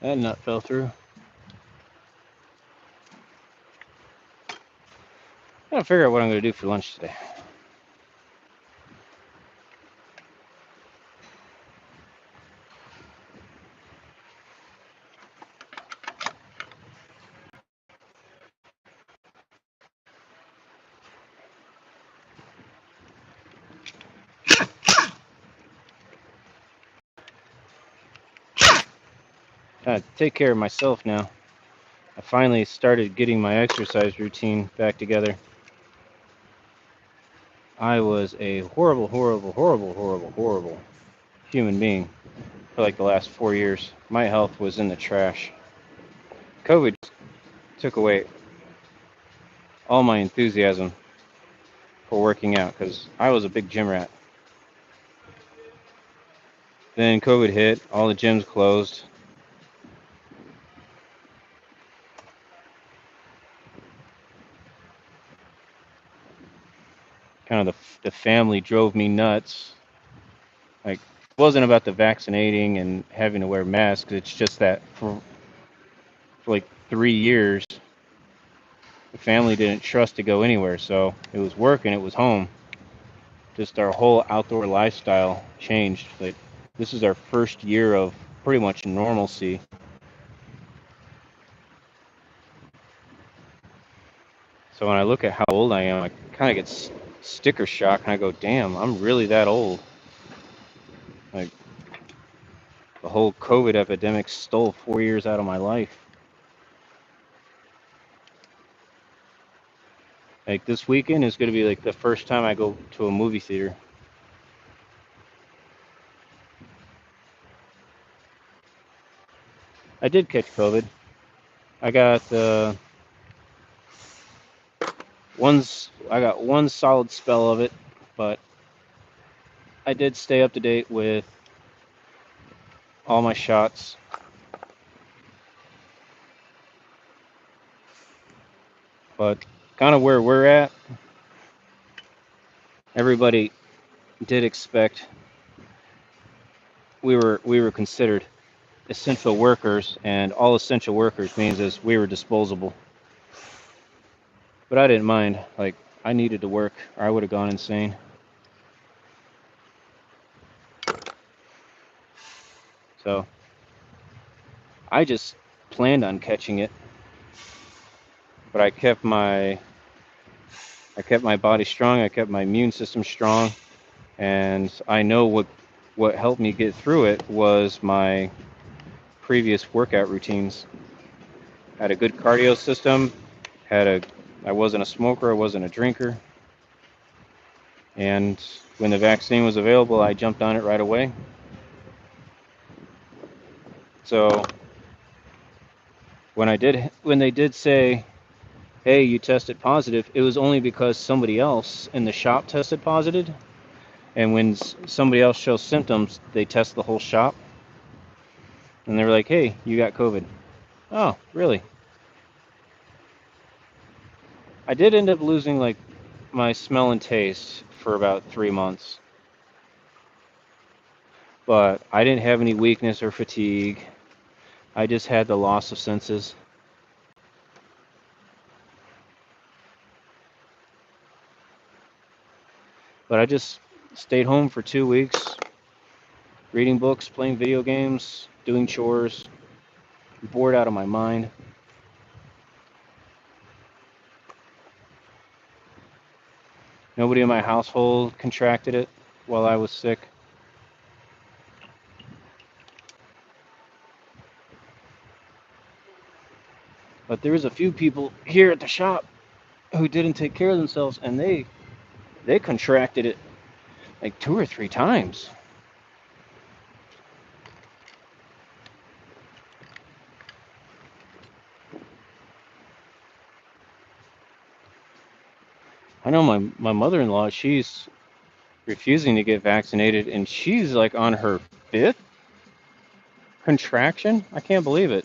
that nut fell through. I gotta figure out what I'm gonna do for lunch today. take care of myself now. I finally started getting my exercise routine back together. I was a horrible, horrible, horrible, horrible, horrible human being for like the last 4 years. My health was in the trash. COVID took away all my enthusiasm for working out because I was a big gym rat. Then COVID hit, all the gyms closed. Kind of the family drove me nuts. Like, it wasn't about the vaccinating and having to wear masks. It's just that for like 3 years, the family didn't trust to go anywhere. So it was work and it was home. Just our whole outdoor lifestyle changed. Like, this is our first year of pretty much normalcy. So when I look at how old I am, I kind of get sticker shock and I go, damn, I'm really that old. Like, the whole COVID epidemic stole 4 years out of my life. Like, this weekend is going to be like the first time I go to a movie theater. I did catch COVID. I got I got one solid spell of it, but I did stay up to date with all my shots. But kind of where we're at, everybody did expect we were considered essential workers, and all essential workers means is we were disposable. But I didn't mind. Like, I needed to work, or I would have gone insane. So I just planned on catching it, but I kept my body strong. I kept my immune system strong, and I know what helped me get through it was my previous workout routines. Had a good cardio system. I wasn't a smoker. I wasn't a drinker. And when the vaccine was available, I jumped on it right away. So when they did say, "Hey, you tested positive," it was only because somebody else in the shop tested positive. And when somebody else shows symptoms, they test the whole shop. And they were like, "Hey, you got COVID." Oh, really? I did end up losing like my smell and taste for about 3 months, but I didn't have any weakness or fatigue. I just had the loss of senses. But I just stayed home for 2 weeks, reading books, playing video games, doing chores, bored out of my mind. Nobody in my household contracted it while I was sick. But there was a few people here at the shop who didn't take care of themselves, and they contracted it like 2 or 3 times. I know my mother-in-law, she's refusing to get vaccinated, and she's like on her fifth contraction. I can't believe it.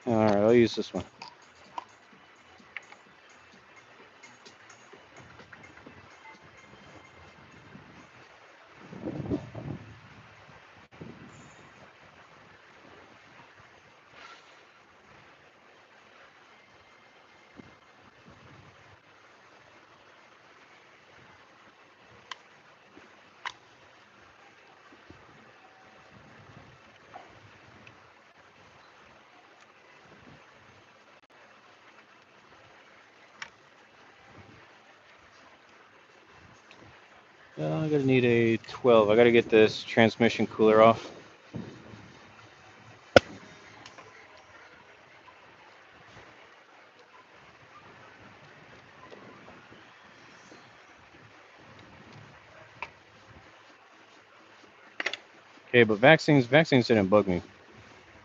All right, I'll use this one. I'm gonna need a 12. I gotta get this transmission cooler off. Okay, but vaccines didn't bug me.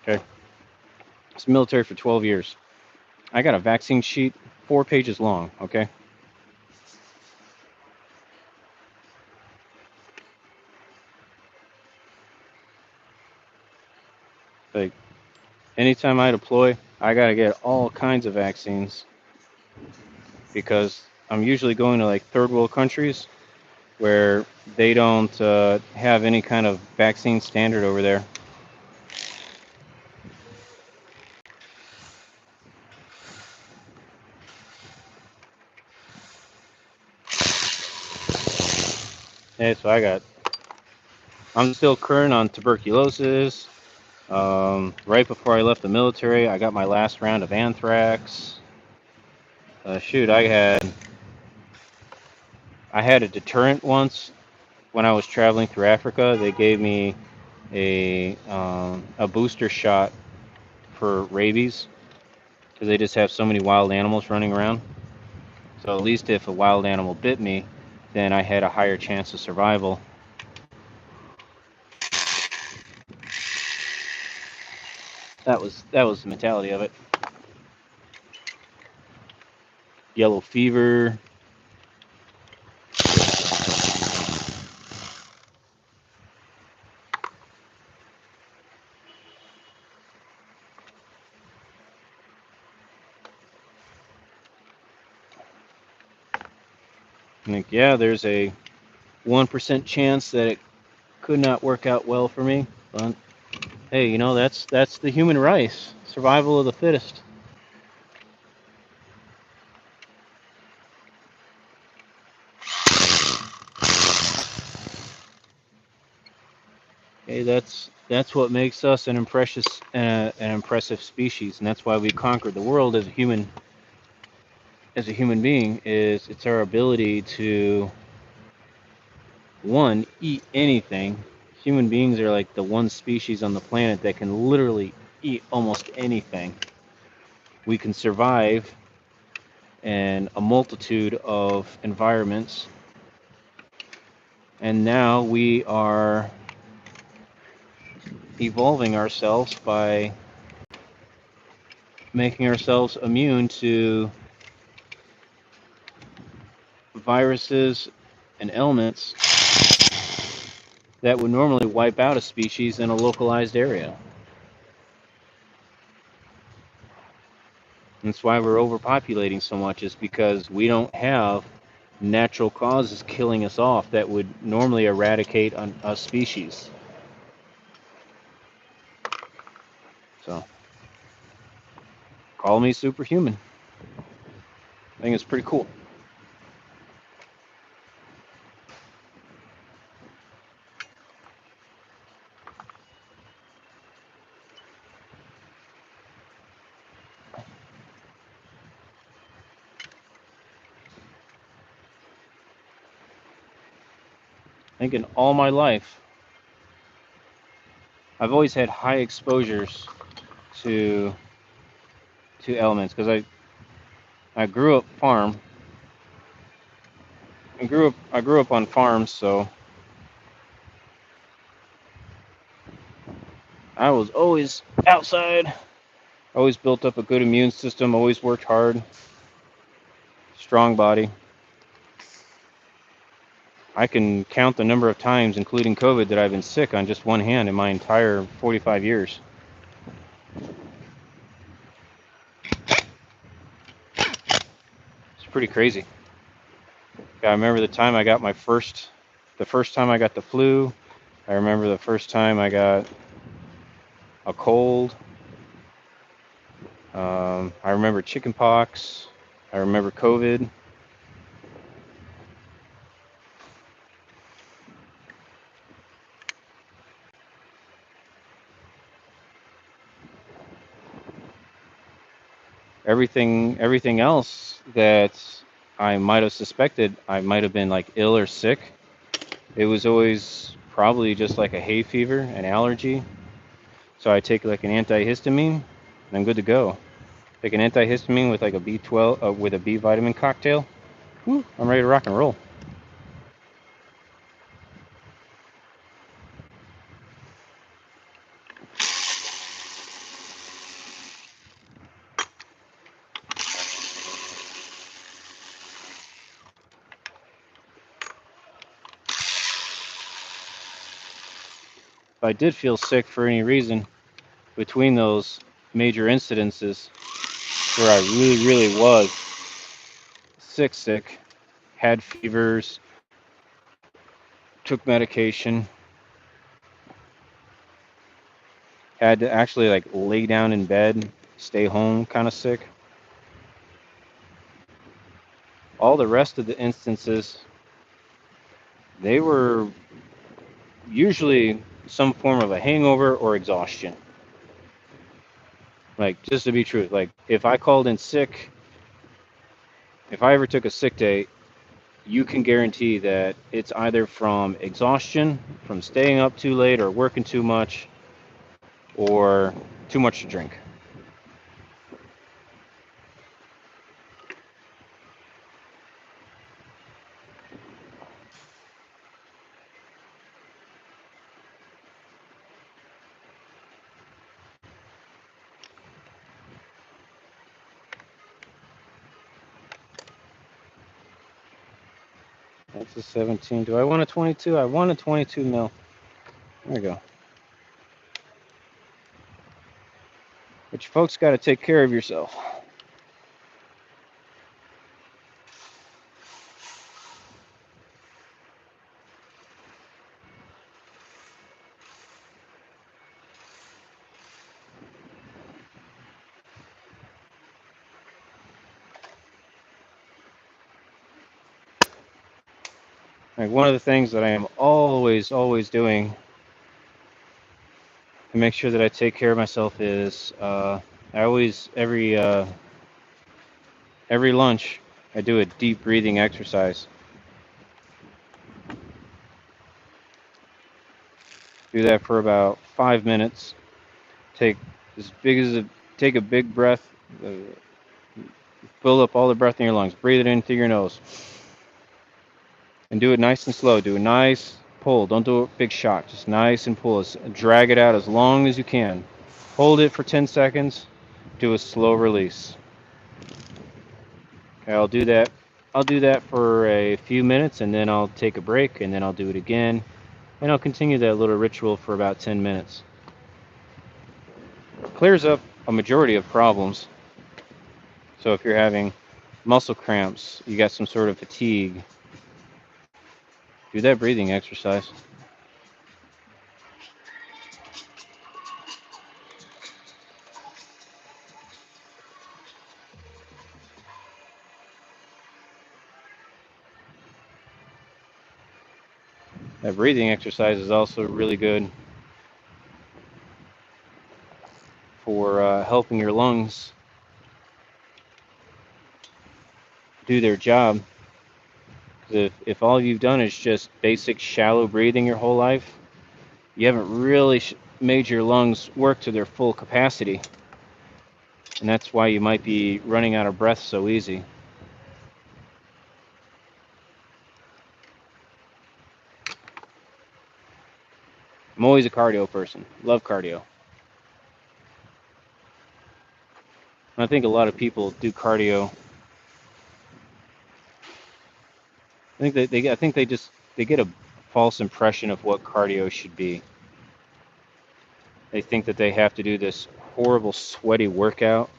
Okay, it's military for 12 years. I got a vaccine sheet, 4 pages long. Okay, like anytime I deploy, I gotta get all kinds of vaccines because I'm usually going to like third world countries where they don't have any kind of vaccine standard over there. Yeah, so I'm still current on tuberculosis. Right before I left the military, I got my last round of anthrax. Shoot, I had a deterrent once when I was traveling through Africa. They gave me a booster shot for rabies because they just have so many wild animals running around. So at least if a wild animal bit me, then I had a higher chance of survival. That was the mentality of it. Yellow fever. I think yeah, there's a 1% chance that it could not work out well for me. But hey, that's the human race, survival of the fittest. Hey, that's what makes us an impressive species, and that's why we conquered the world as a human being. Is it's our ability to one eat anything. Human beings are like the one species on the planet that can literally eat almost anything. We can survive in a multitude of environments, and now we are evolving ourselves by making ourselves immune to viruses and elements that would normally wipe out a species in a localized area. That's why we're overpopulating so much, is because we don't have natural causes killing us off that would normally eradicate a species. So, call me superhuman. I think it's pretty cool. I think in all my life, I've always had high exposures to elements because I grew up farm. I grew up on farms, so I was always outside. Always built up a good immune system. Always worked hard. Strong body. I can count the number of times, including COVID, that I've been sick on just one hand in my entire 45 years. It's pretty crazy. I remember the first time I got the flu. I remember the first time I got a cold. I remember chickenpox. I remember COVID. Everything else that I might have suspected I might have been like ill or sick. It was always probably just like a hay fever, an allergy. So I take like an antihistamine, and I'm good to go. Take an antihistamine with like a B12 with a B vitamin cocktail. Whew, I'm ready to rock and roll. If I did feel sick for any reason between those major incidences where I really was sick, had fevers, took medication, had to actually like lay down in bed, stay home kind of sick. All the rest of the instances, they were usually some form of a hangover or exhaustion. Like, just to be true, like if I called in sick, if I ever took a sick day, you can guarantee that it's either from exhaustion, from staying up too late or working too much, or too much to drink. That's a 17. Do I want a 22? I want a 22 mil. There we go. But you folks got to take care of yourself. Like one of the things that I am always doing to make sure that I take care of myself is I always every lunch I do a deep breathing exercise. Do that for about 5 minutes. Take as big as a take a big breath. Fill up all the breath in your lungs. Breathe it in through your nose, and do it nice and slow. Do a nice pull. Don't do a big shot. Just nice and pull. Drag it out as long as you can. Hold it for 10 seconds. Do a slow release. Okay, I'll do that. I'll do that for a few minutes, and then I'll take a break, and then I'll do it again, and I'll continue that little ritual for about 10 minutes. Clears up a majority of problems. So if you're having muscle cramps, you got some sort of fatigue, do that breathing exercise. That breathing exercise is also really good for helping your lungs do their job. If all you've done is just basic shallow breathing your whole life, you haven't really made your lungs work to their full capacity. And that's why you might be running out of breath so easy. I'm always a cardio person. Love cardio. And I think a lot of people do cardio. I think they get a false impression of what cardio should be. They think that they have to do this horrible sweaty workout.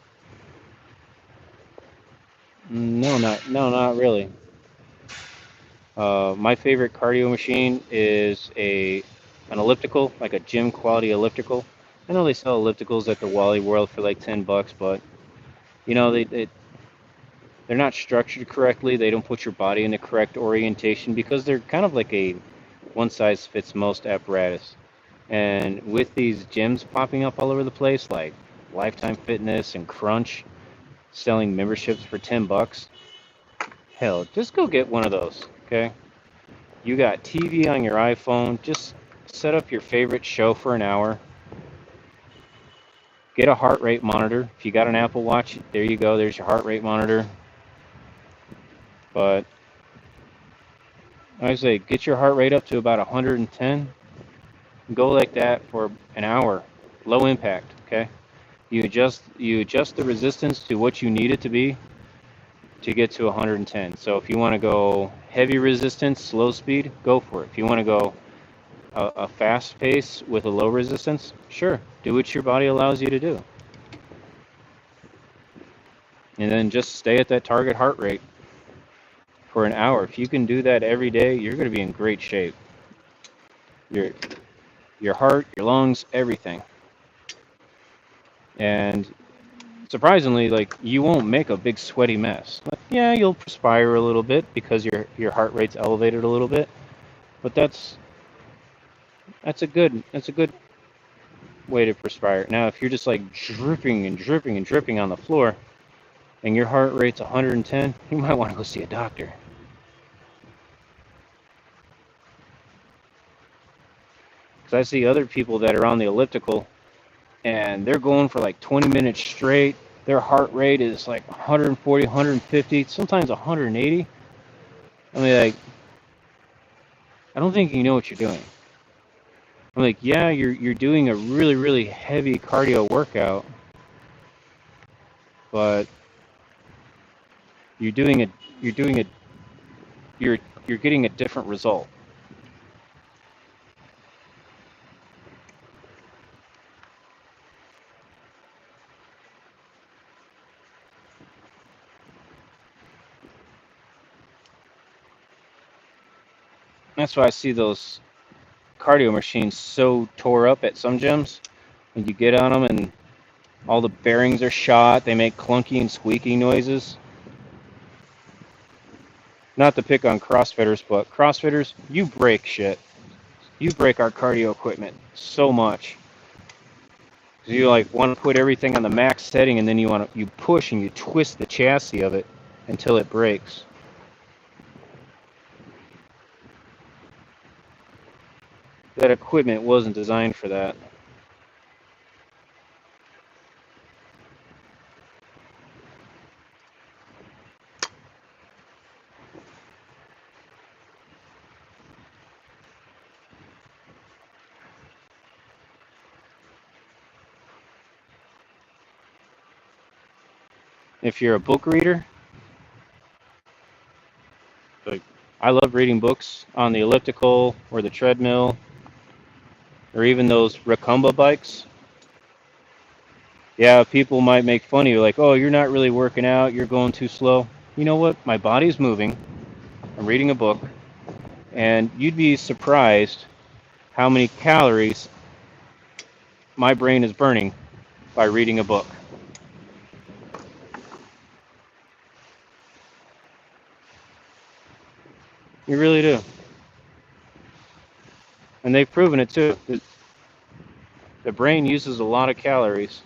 No, not really. My favorite cardio machine is an elliptical, like a gym quality elliptical. I know they sell ellipticals at the Wally World for like $10, but you know they're not structured correctly. They don't put your body in the correct orientation because they're kind of like a one size fits most apparatus. And with these gyms popping up all over the place, like Lifetime Fitness and Crunch, selling memberships for $10, hell, just go get one of those, okay? You got TV on your iPhone. Just set up your favorite show for an hour. Get a heart rate monitor. If you got an Apple Watch, there you go. There's your heart rate monitor. But I say get your heart rate up to about 110. Go like that for an hour. Low impact, okay? You adjust the resistance to what you need it to be to get to 110. So if you want to go heavy resistance, slow speed, go for it. If you want to go a fast pace with a low resistance, sure, do what your body allows you to do. And then just stay at that target heart rate for an hour. If you can do that every day, you're going to be in great shape. Your your heart, your lungs, everything. And surprisingly, like you won't make a big sweaty mess. Like, yeah, you'll perspire a little bit because your heart rate's elevated a little bit, but that's a good way to perspire. Now, if you're just like dripping and dripping and dripping on the floor, and your heart rate's 110, you might want to go see a doctor. Because I see other people that are on the elliptical, and they're going for like 20 minutes straight. Their heart rate is like 140, 150, sometimes 180. I mean, like, I don't think you know what you're doing. I'm like, yeah, you're doing a really, really heavy cardio workout, but you're doing it, you're doing it, you're you're getting a different result. That's why I see those cardio machines so tore up at some gyms. And you get on them, and all the bearings are shot. They make clunky and squeaky noises. Not to pick on CrossFitters, but CrossFitters, you break shit. You break our cardio equipment so much. 'Cause you like want to put everything on the max setting, and then you push and you twist the chassis of it until it breaks. That equipment wasn't designed for that. If you're a book reader, like I love reading books on the elliptical or the treadmill or even those Racumba bikes. Yeah, people might make fun of you, like, oh, you're not really working out, you're going too slow. You know what? My body's moving. I'm reading a book, and you'd be surprised how many calories my brain is burning by reading a book. You really do. And they've proven it too. The brain uses a lot of calories.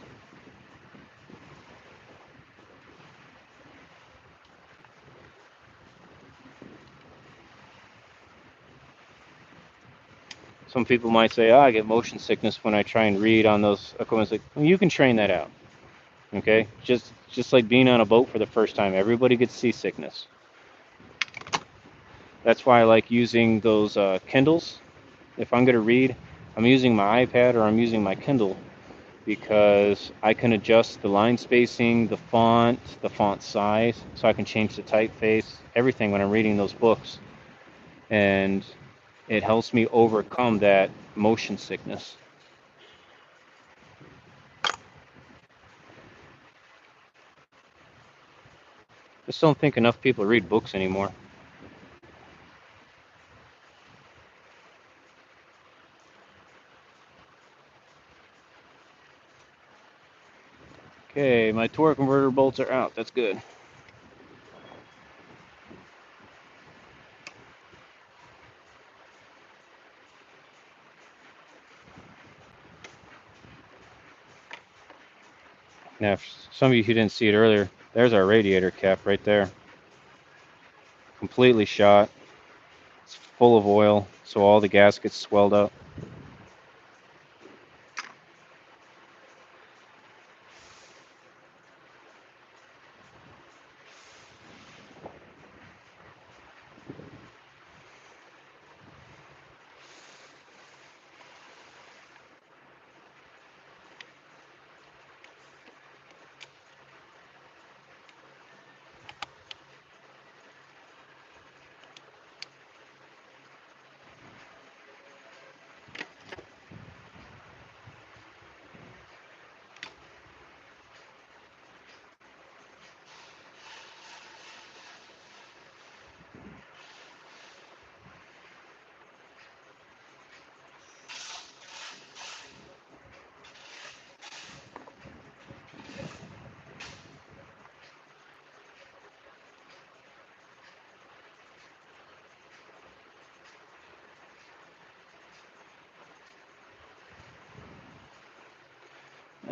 Some people might say, oh, I get motion sickness when I try and read on those equipment. Like, well, you can train that out. Okay? Just like being on a boat for the first time. Everybody gets seasickness. That's why I like using those Kindles. If I'm going to read, I'm using my iPad or I'm using my Kindle because I can adjust the line spacing, the font size, so I can change the typeface, everything when I'm reading those books. And it helps me overcome that motion sickness. Just don't think enough people read books anymore. Okay, my torque converter bolts are out. That's good. Now, for some of you who didn't see it earlier, there's our radiator cap right there. Completely shot. It's full of oil, so all the gas gets swelled up.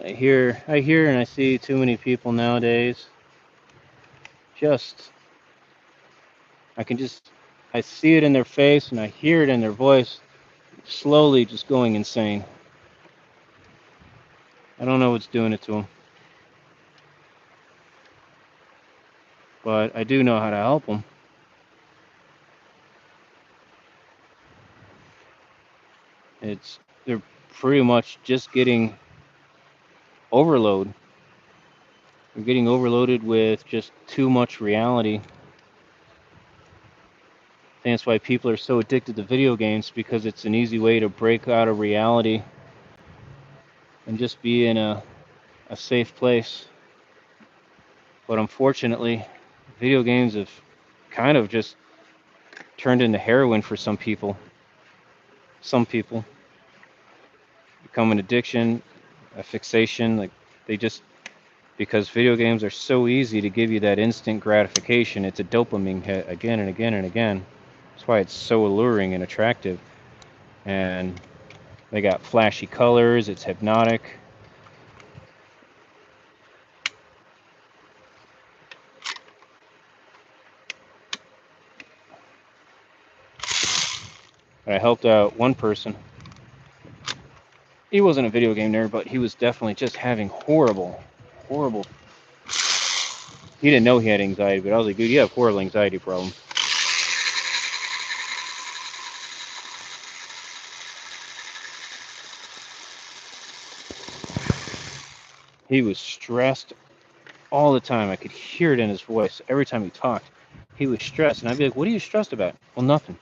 I hear and I see too many people nowadays. Just, I can just, I see it in their face and I hear it in their voice, slowly just going insane. I don't know what's doing it to them, but I do know how to help them. They're pretty much just getting overload. They're getting overloaded with just too much reality. I think that's why people are so addicted to video games, because it's an easy way to break out of reality and just be in a safe place. But unfortunately, video games have kind of just turned into heroin for some people. Some people become an addiction, a fixation. Like, they just, because video games are so easy to give you that instant gratification, it's a dopamine hit again and again and again. That's why it's so alluring and attractive. And they got flashy colors, it's hypnotic. I helped out one person. He wasn't a video game nerd, but he was definitely just having horrible. He didn't know he had anxiety, but I was like, dude, you have horrible anxiety problems. He was stressed all the time. I could hear it in his voice every time he talked. He was stressed, and I'd be like, what are you stressed about? Well, nothing.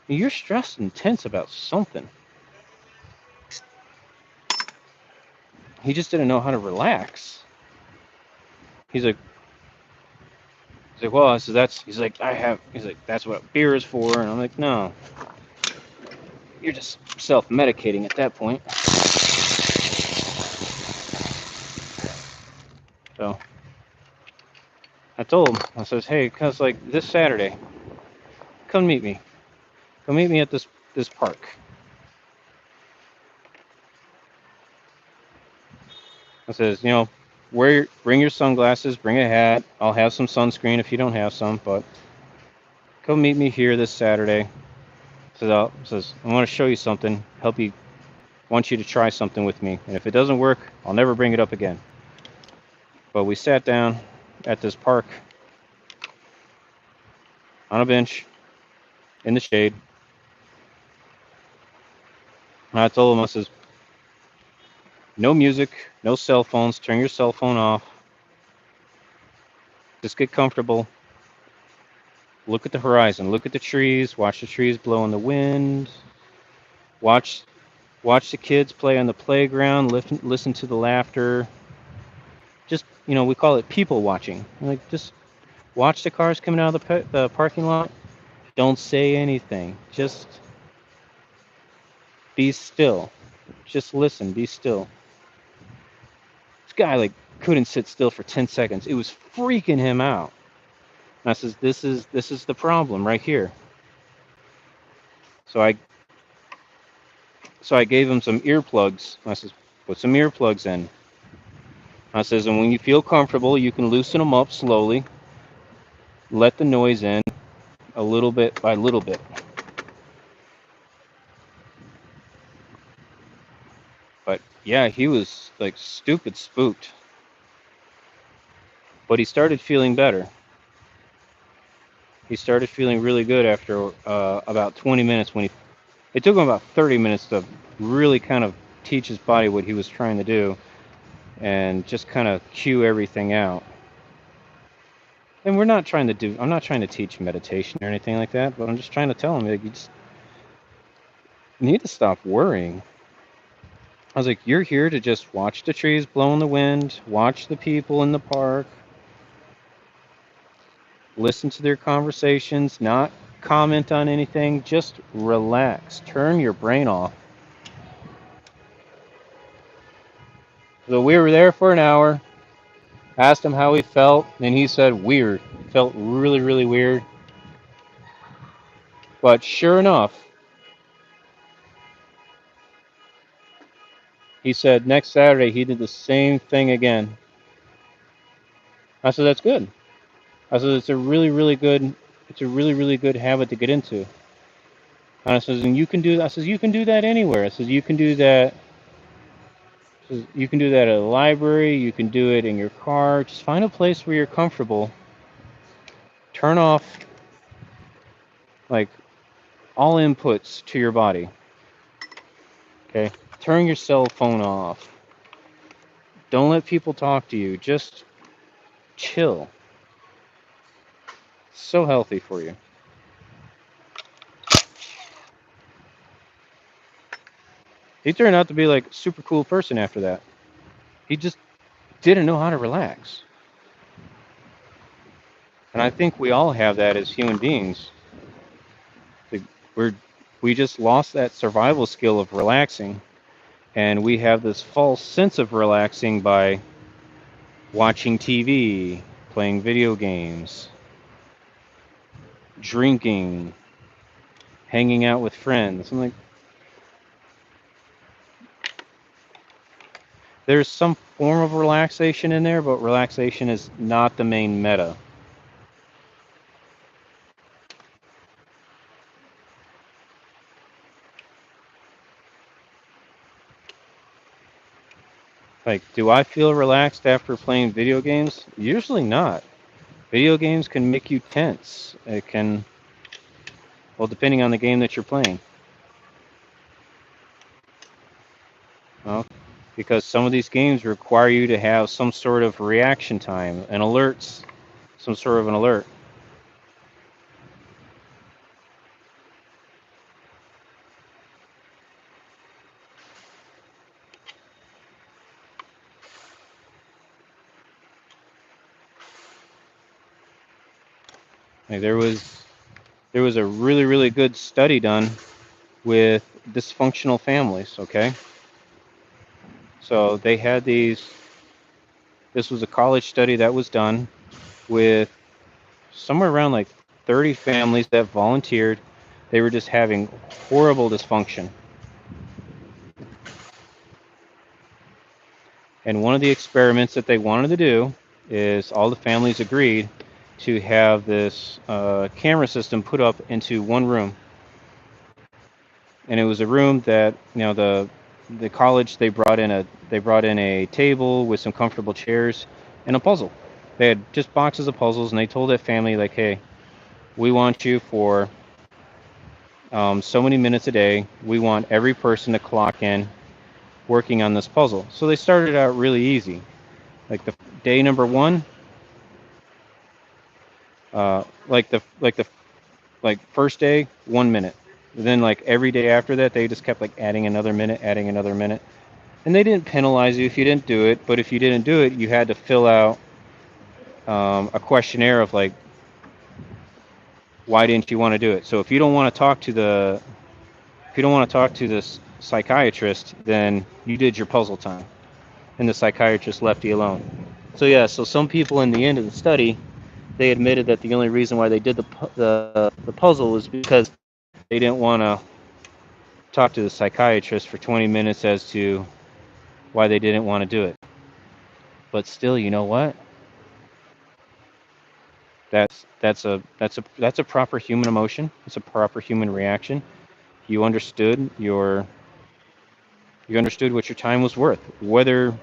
You're stressed and tense about something. He just didn't know how to relax. He's like, well, I said, he's like, that's what beer is for. And I'm like, no, you're just self-medicating at that point. So I told him, I says, hey, cause like this Saturday, come meet me. Come meet me at this park. I says, bring your sunglasses, bring a hat. I'll have some sunscreen if you don't have some, but come meet me here this Saturday. Says, I want to show you something, want you to try something with me. And if it doesn't work, I'll never bring it up again. But we sat down at this park on a bench in the shade. And I told him, I says, no music, no cell phones, turn your cell phone off. Just get comfortable. Look at the horizon, look at the trees, watch the trees blow in the wind. Watch the kids play on the playground, listen to the laughter. Just, we call it people watching. Like, just watch the cars coming out of the parking lot. Don't say anything. Just be still. Just listen, be still. This guy, like, couldn't sit still for 10 seconds. It was freaking him out. And I says, this is the problem right here. So I gave him some earplugs. I says, put some earplugs in. I says, and when you feel comfortable, you can loosen them up slowly. Let the noise in a little bit by little bit. But yeah, he was like stupid spooked. But he started feeling better. He started feeling really good after about 20 minutes when he. It took him about 30 minutes to really kind of teach his body what he was trying to do and just kind of cue everything out. And we're not trying to do. I'm not trying to teach meditation or anything like that, but I'm just trying to tell him like you just need to stop worrying. I was like, you're here to just watch the trees blow in the wind, watch the people in the park, listen to their conversations, not comment on anything, just relax, turn your brain off. So we were there for an hour, asked him how he felt, and he said weird. Felt really, really weird. But sure enough, he said next Saturday he did the same thing again. I said that's good. I said it's a really, really good habit to get into. And I says, and you can do. I says you can do that anywhere. I says you can do that. You can do that at a library. You can do it in your car. Just find a place where you're comfortable. Turn off like all inputs to your body. Okay. Turn your cell phone off. Don't let people talk to you. Just chill. So healthy for you. He turned out to be like a super cool person after that. He just didn't know how to relax. And I think we all have that as human beings. Like, we just lost that survival skill of relaxing, and we have this false sense of relaxing by watching TV, playing video games, drinking, hanging out with friends. I'm like, there's some form of relaxation in there, but relaxation is not the main meta. Like, do I feel relaxed after playing video games? Usually not. Video games can make you tense. It can, well, depending on the game that you're playing. Well, because some of these games require you to have some sort of reaction time and alerts, some sort of an alert. Like there was a really, really good study done with dysfunctional families, okay? So they had this was a college study that was done with somewhere around like 30 families that volunteered. They were just having horrible dysfunction. And one of the experiments that they wanted to do is all the families agreed to have this camera system put up into one room. And it was a room that the college they brought in a table with some comfortable chairs and a puzzle. They had just boxes of puzzles, and they told that family like, "Hey, we want you for so many minutes a day. We want every person to clock in working on this puzzle." So they started out really easy. Like the day number one, like first day, 1 minute. Then like every day after that, they just kept like adding another minute. And they didn't penalize you if you didn't do it, but if you didn't do it, you had to fill out a questionnaire of like, why didn't you want to do it? So if you don't want to talk to the, if you don't want to talk to this psychiatrist, then you did your puzzle time, and the psychiatrist left you alone. So yeah, so some people in the end of the study, they admitted that the only reason why they did the puzzle was because they didn't want to talk to the psychiatrist for 20 minutes as to why they didn't want to do it. But still, you know what? That's a proper human emotion. It's a proper human reaction. You understood You understood what your time was worth. Whether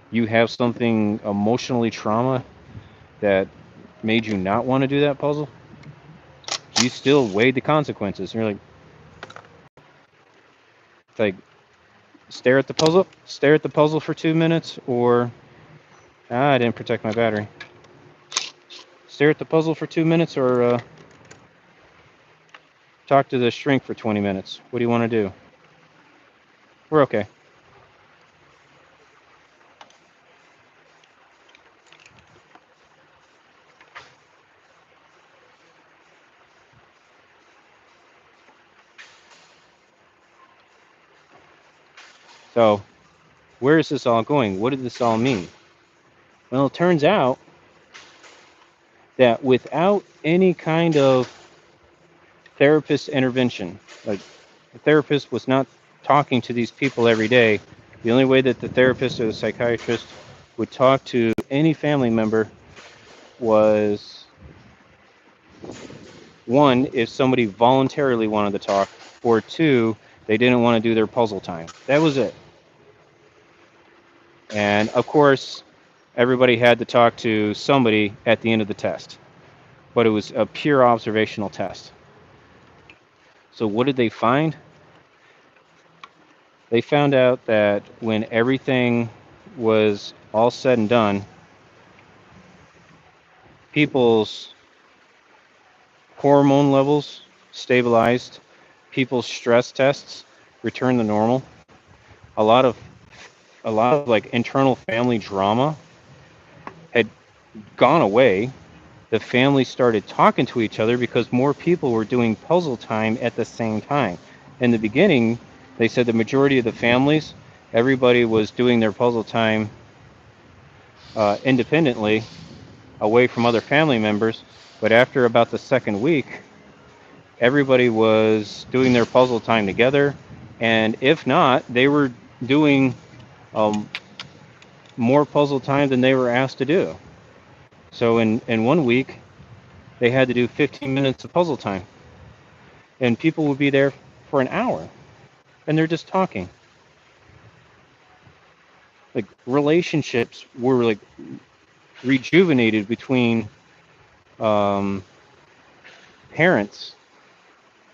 you have something emotionally trauma that made you not want to do that puzzle, you still weighed the consequences. And you're like, stare at the puzzle for 2 minutes, or I didn't protect my battery. Stare at the puzzle for 2 minutes, or talk to the shrink for 20 minutes. What do you want to do? We're okay. So, where is this all going? What did this all mean? Well, it turns out that without any kind of therapist intervention, like the therapist was not talking to these people every day. The only way that the therapist or the psychiatrist would talk to any family member was, one, if somebody voluntarily wanted to talk, or two, they didn't want to do their puzzle time. That was it. And of course, everybody had to talk to somebody at the end of the test, but it was a pure observational test. So what did they find? They found out that when everything was all said and done, people's hormone levels stabilized, people's stress tests returned to normal. A lot of like internal family drama had gone away. The family started talking to each other because more people were doing puzzle time at the same time. In the beginning, they said the majority of the families, everybody was doing their puzzle time independently, away from other family members. But after about the second week, everybody was doing their puzzle time together. And if not, they were doing um, more puzzle time than they were asked to do. So in 1 week, they had to do 15 minutes of puzzle time. And people would be there for an hour. And they're just talking. Like relationships were like rejuvenated between um, parents.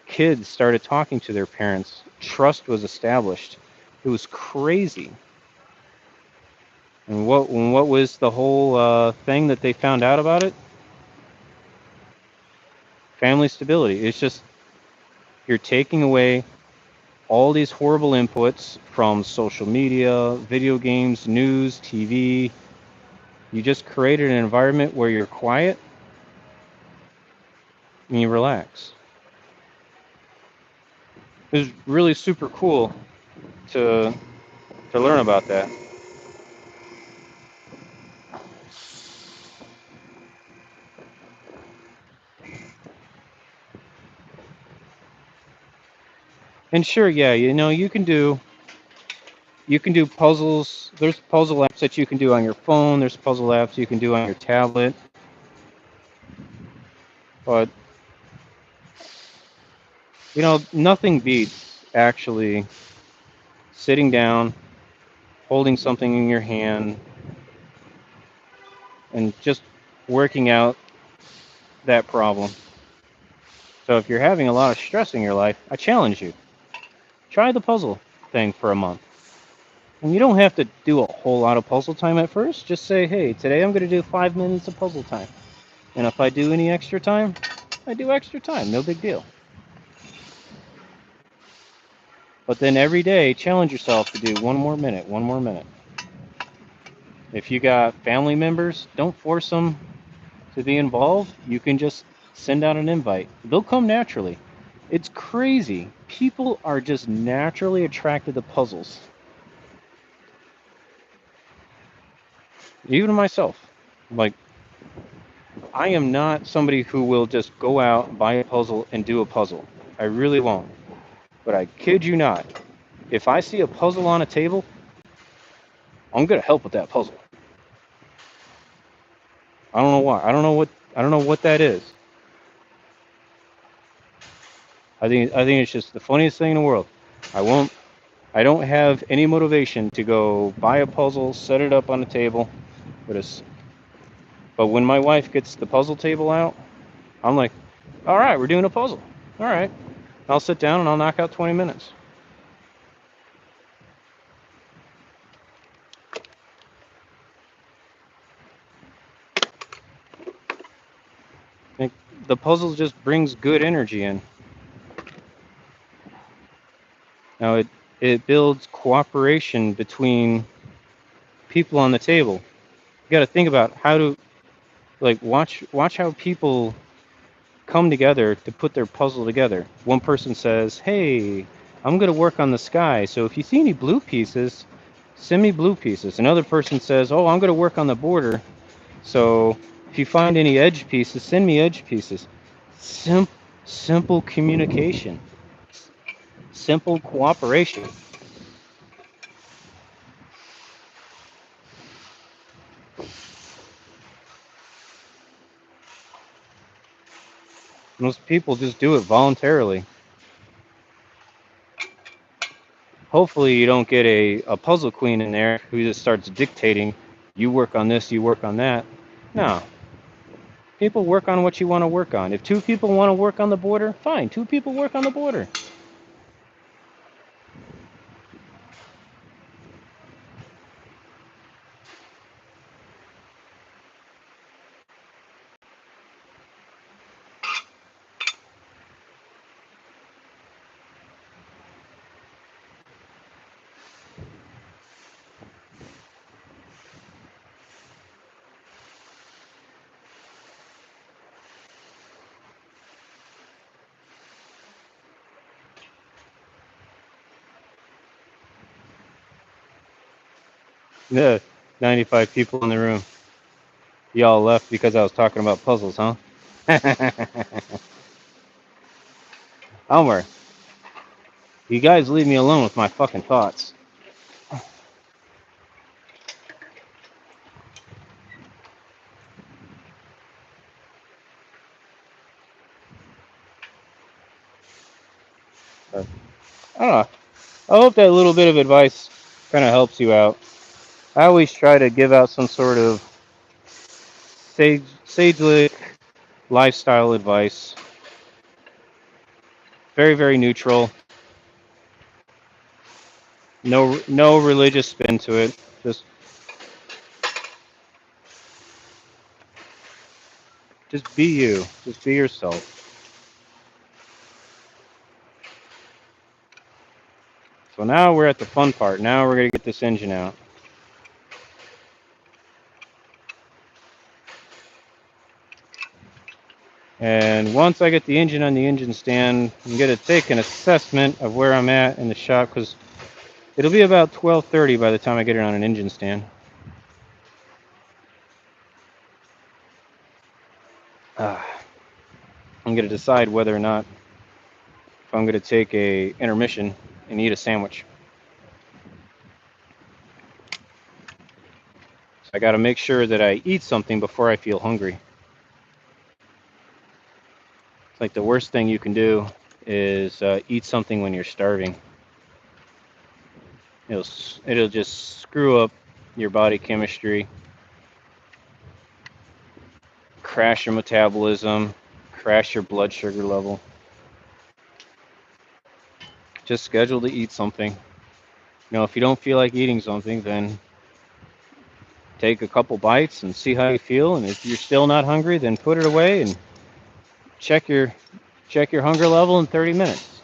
Kids started talking to their parents. Trust was established. It was crazy. And what was the whole thing that they found out about it? Family stability. It's just you're taking away all these horrible inputs from social media, video games, news, TV. You just created an environment where you're quiet and you relax. It was really super cool to learn about that. And sure, yeah, you can do puzzles. There's puzzle apps that you can do on your phone. There's puzzle apps you can do on your tablet. But nothing beats actually sitting down, holding something in your hand, and just working out that problem. So if you're having a lot of stress in your life, I challenge you. Try the puzzle thing for a month. And you don't have to do a whole lot of puzzle time at first. Just say, hey, today I'm going to do 5 minutes of puzzle time. And if I do any extra time, I do extra time. No big deal. But then every day, challenge yourself to do one more minute, one more minute. If you got family members, don't force them to be involved. You can just send out an invite. They'll come naturally. It's crazy. People are just naturally attracted to puzzles. Even myself. Like, I am not somebody who will just go out, buy a puzzle, and do a puzzle. I really won't. But I kid you not. If I see a puzzle on a table, I'm gonna help with that puzzle. I don't know why. I don't know what that is. I think it's just the funniest thing in the world. I won't I don't have any motivation to go buy a puzzle, set it up on the table. But when my wife gets the puzzle table out, I'm like, all right, we're doing a puzzle. All right. I'll sit down and I'll knock out 20 minutes. Like, the puzzle just brings good energy in. Now it builds cooperation between people on the table. You got to think about how to like watch how people come together to put their puzzle together. One person says, "Hey, I'm going to work on the sky. So if you see any blue pieces, send me blue pieces." Another person says, "Oh, I'm going to work on the border. So if you find any edge pieces, send me edge pieces." Sim- Simple communication, simple cooperation. Most people just do it voluntarily. Hopefully, you don't get a puzzle queen in there who just starts dictating, you work on this, you work on that. No. People work on what you want to work on. If two people want to work on the border, fine. Two people work on the border. Yeah, 95 people in the room. Y'all left because I was talking about puzzles, huh? Elmer, you guys leave me alone with my fucking thoughts. But, I don't know. I hope that little bit of advice kind of helps you out. I always try to give out some sort of sage lifestyle advice. Very, very neutral. No religious spin to it. Just be you. Just be yourself. So now we're at the fun part. Now we're gonna get this engine out. And once I get the engine on the engine stand, I'm gonna take an assessment of where I'm at in the shop because it'll be about 12:30 by the time I get it on an engine stand. Ah, I'm gonna decide whether or not if I'm gonna take a intermission and eat a sandwich. So I gotta make sure that I eat something before I feel hungry. It's like the worst thing you can do is eat something when you're starving. It'll it'll just screw up your body chemistry, crash your metabolism, crash your blood sugar level. Just schedule to eat something. If you don't feel like eating something, then take a couple bites and see how you feel. And if you're still not hungry, then put it away and check your check your hunger level in 30 minutes.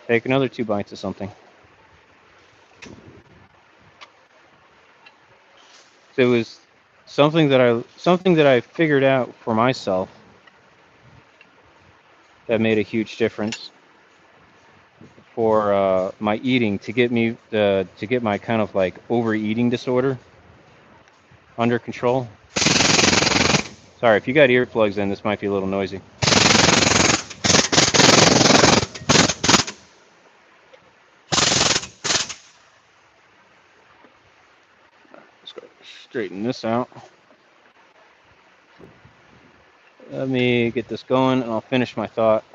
Take another 2 bites of something. So it was something that I figured out for myself that made a huge difference for my eating to get my kind of like overeating disorder under control. Sorry, if you got earplugs in, this might be a little noisy. Let's go straighten this out. Let me get this going, and I'll finish my thought.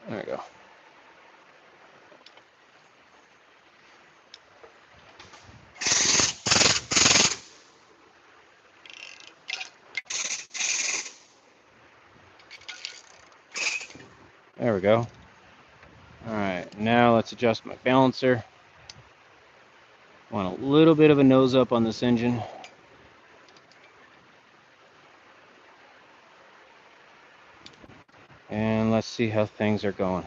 There we go. There we go. All right, now let's adjust my balancer. Want a little bit of a nose up on this engine. And let's see how things are going.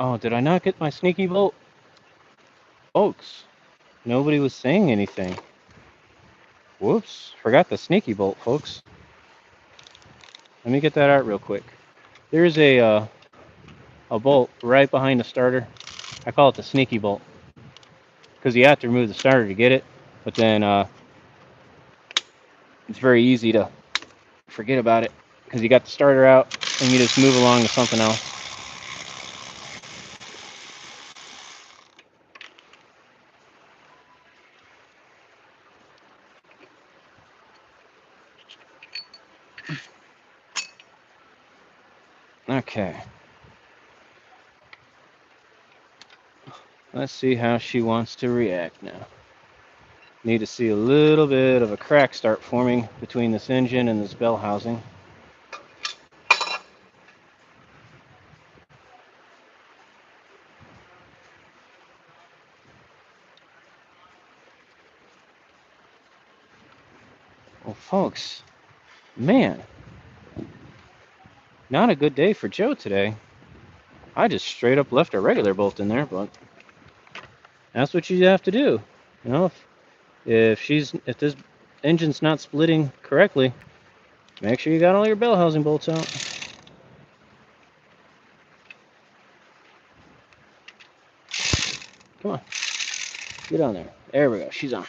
Oh, did I not get my sneaky bolt? Folks, nobody was saying anything. Whoops, forgot the sneaky bolt, folks. Let me get that out real quick. There's a bolt right behind the starter. I call it the sneaky bolt because you have to remove the starter to get it, but then it's very easy to forget about it because you got the starter out and you just move along to something else. Okay. Let's see how she wants to react now. Need to see a little bit of a crack start forming between this engine and this bell housing. Well, folks, man, not a good day for Joe today. I just straight up left a regular bolt in there, but that's what you have to do. You know, if this engine's not splitting correctly, make sure you got all your bell housing bolts out. Come on, get on there. There we go. She's on.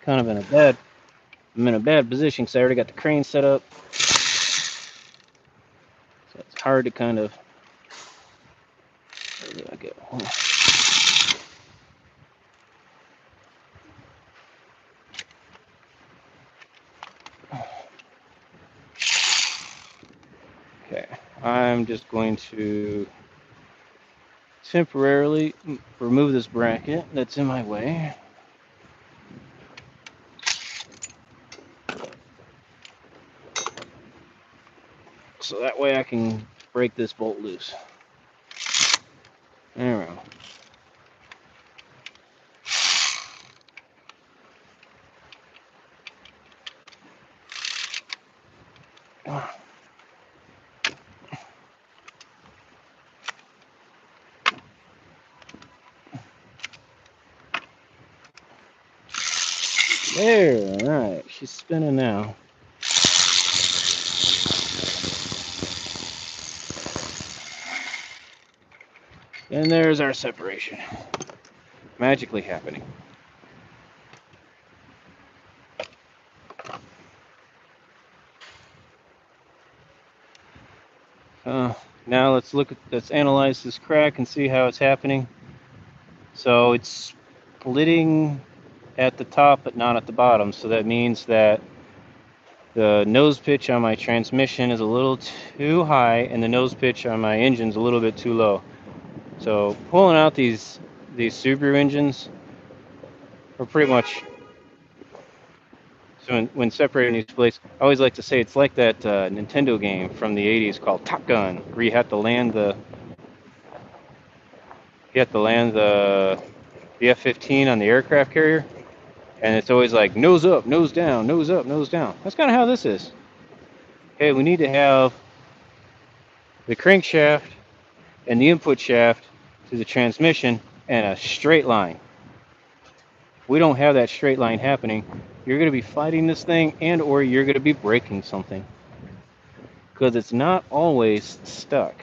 Kind of I'm in a bad position because I already got the crane set up. So it's hard to kind of. Where did I go? Okay, I'm just going to temporarily remove this bracket that's in my way. So that way I can break this bolt loose. There we go. There, alright, she's spinning now. And there's our separation. Magically happening. Now let's analyze this crack and see how it's happening. So it's splitting at the top but not at the bottom. So that means that the nose pitch on my transmission is a little too high and the nose pitch on my engine is a little bit too low. So pulling out these Subaru engines are pretty much, so when separating these plates, I always like to say it's like that Nintendo game from the 80s called Top Gun, where you have to land the the F-15 on the aircraft carrier, and it's always like nose up, nose down, nose up, nose down. That's kind of how this is. Okay, we need to have the crankshaft and the input shaft to the transmission and a straight line. We don't have that straight line happening. You're going to be fighting this thing and or you're going to be breaking something because it's not always stuck.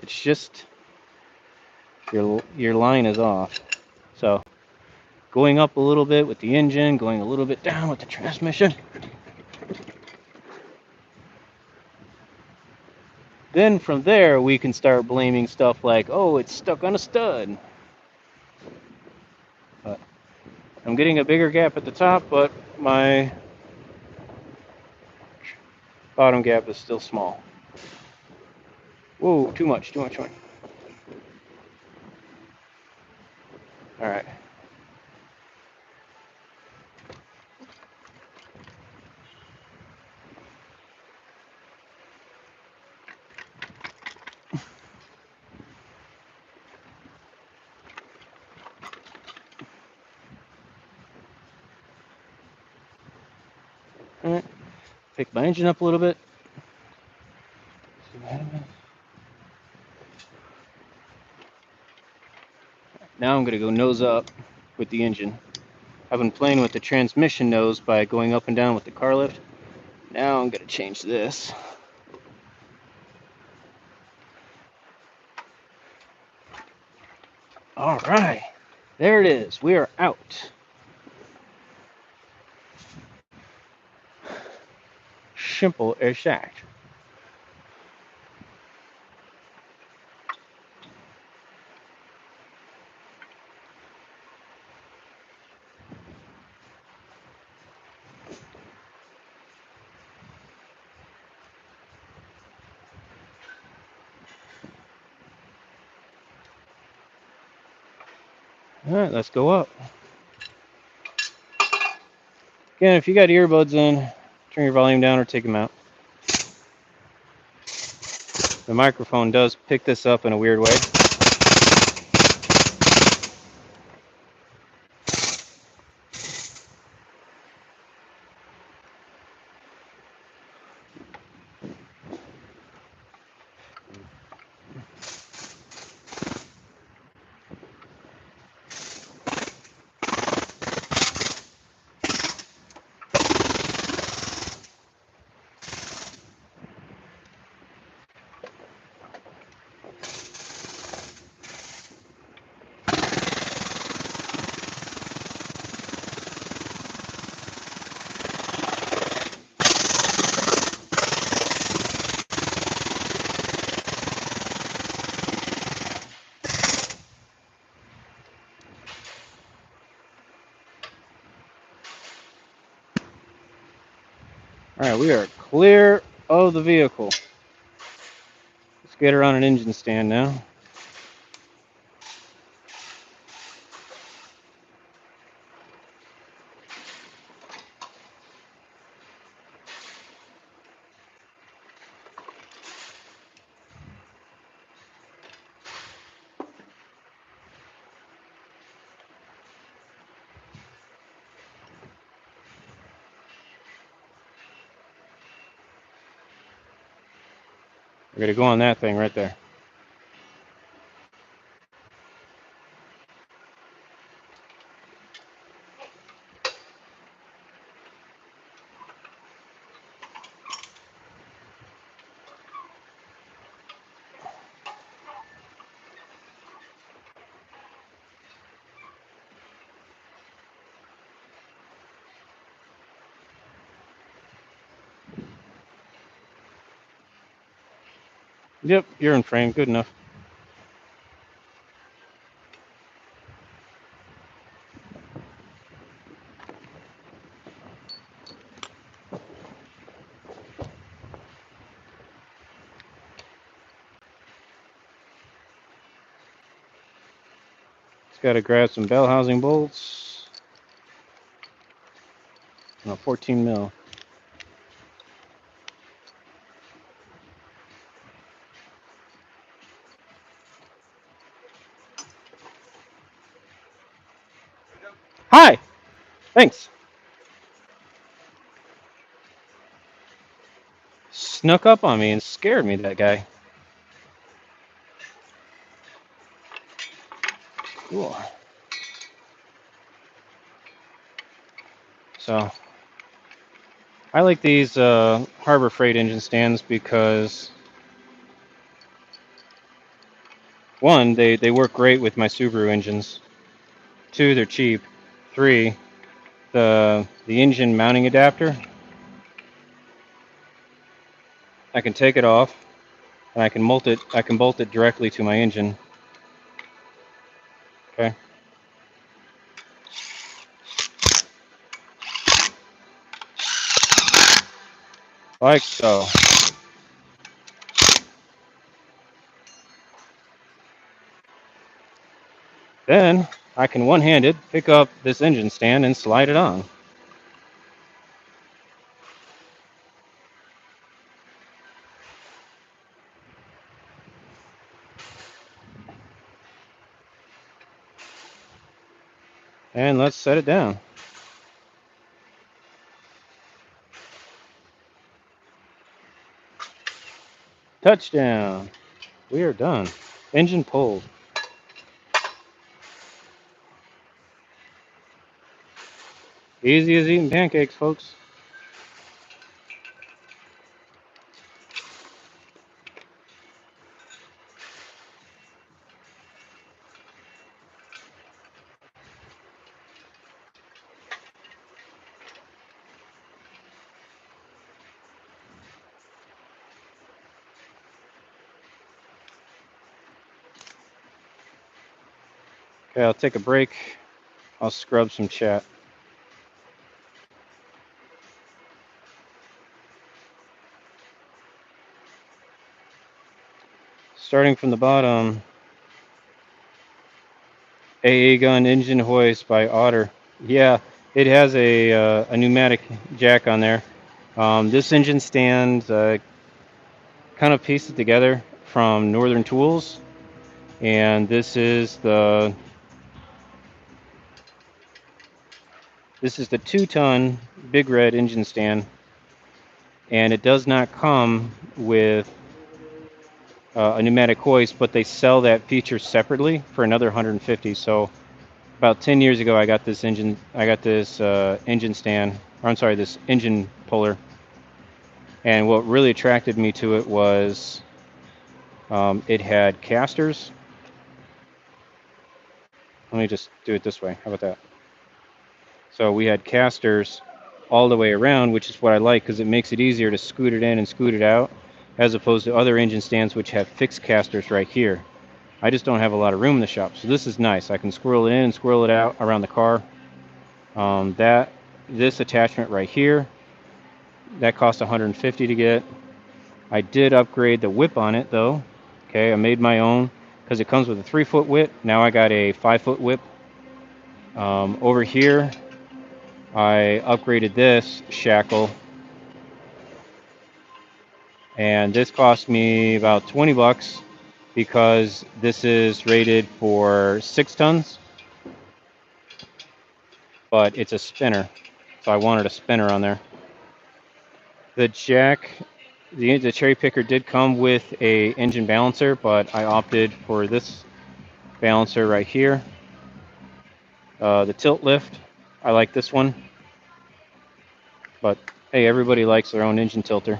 It's just your line is off. So going up a little bit with the engine, going a little bit down with the transmission. Then from there we can start blaming stuff like, oh, it's stuck on a stud. I'm getting a bigger gap at the top, but my bottom gap is still small. Whoa, too much, too much, too much. All right. All right. Pick my engine up a little bit. Now I'm gonna go nose up with the engine. I've been playing with the transmission nose by going up and down with the car lift. Now I'm gonna change this. All right, there it is. We are out. Simple as that. All right, let's go up. Again, if you got earbuds in, turn your volume down or take them out. The microphone does pick this up in a weird way. All right, we are clear of the vehicle. Let's get her on an engine stand now. We're gonna go on that thing right there. Yep, you're in frame. Good enough. Just got to grab some bell housing bolts. No, 14 mil. Hi. Thanks. Snuck up on me and scared me, that guy. Cool. So, I like these Harbor Freight engine stands because, one, they work great with my Subaru engines. Two, they're cheap. Three, the engine mounting adapter, I can take it off and I can bolt it directly to my engine. Okay. like so. Then I can one-handed pick up this engine stand and slide it on. And let's set it down. Touchdown. We are done. Engine pulled. Easy as eating pancakes, folks. Okay, I'll take a break. I'll scrub some chat. Starting from the bottom, AA gun engine hoist by Otter. Yeah, it has a pneumatic jack on there. This engine stand kind of pieced it together from Northern Tools, and this is the 2-ton Big Red engine stand, and it does not come with a pneumatic hoist, but they sell that feature separately for another 150. So about 10 years ago, I got this engine stand, or I'm sorry, this engine puller. And what really attracted me to it was it had casters. Let me just do it this way. How about that? So we had casters all the way around, which is what I like because it makes it easier to scoot it in and scoot it out, as opposed to other engine stands which have fixed casters right here. I just don't have a lot of room in the shop, so this is nice. I can squirrel it in and squirrel it out around the car. This attachment right here, that cost 150 to get. I did upgrade the whip on it though. Okay, I made my own because it comes with a 3-foot whip. Now I got a 5-foot whip. Over here, I upgraded this shackle, and this cost me about 20 bucks because this is rated for 6 tons, but it's a spinner, so I wanted a spinner on there. The jack, the cherry picker did come with a engine balancer, but I opted for this balancer right here. The tilt lift, I like this one, but hey, everybody likes their own engine tilter.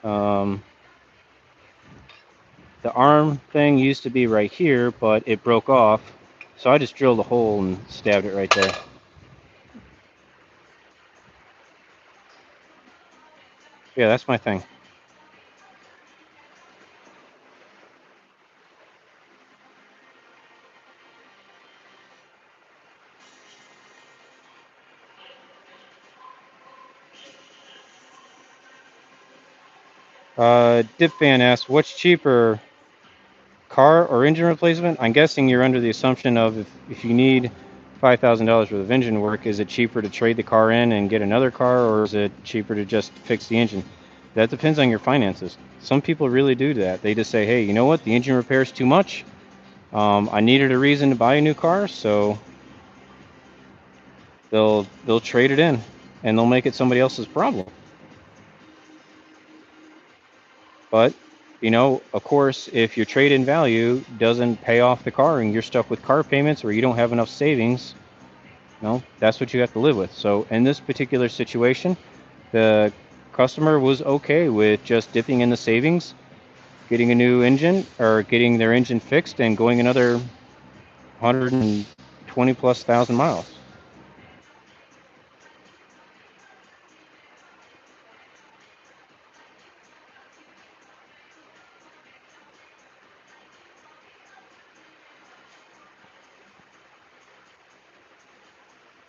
Um, the arm thing used to be right here, but it broke off, so I just drilled a hole and stabbed it right there. Yeah, that's my thing. Dip fan asks, what's cheaper, car or engine replacement? I'm guessing you're under the assumption of if you need $5,000 worth of engine work, is it cheaper to trade the car in and get another car, or is it cheaper to just fix the engine? That depends on your finances. Some people really do that. They just say, hey, you know what? The engine repair is too much. I needed a reason to buy a new car, so they'll trade it in, and they'll make it somebody else's problem. But of course, if your trade-in value doesn't pay off the car and you're stuck with car payments or you don't have enough savings, that's what you have to live with. So in this particular situation, the customer was okay with just dipping in the savings, getting a new engine or getting their engine fixed and going another 120 plus thousand miles.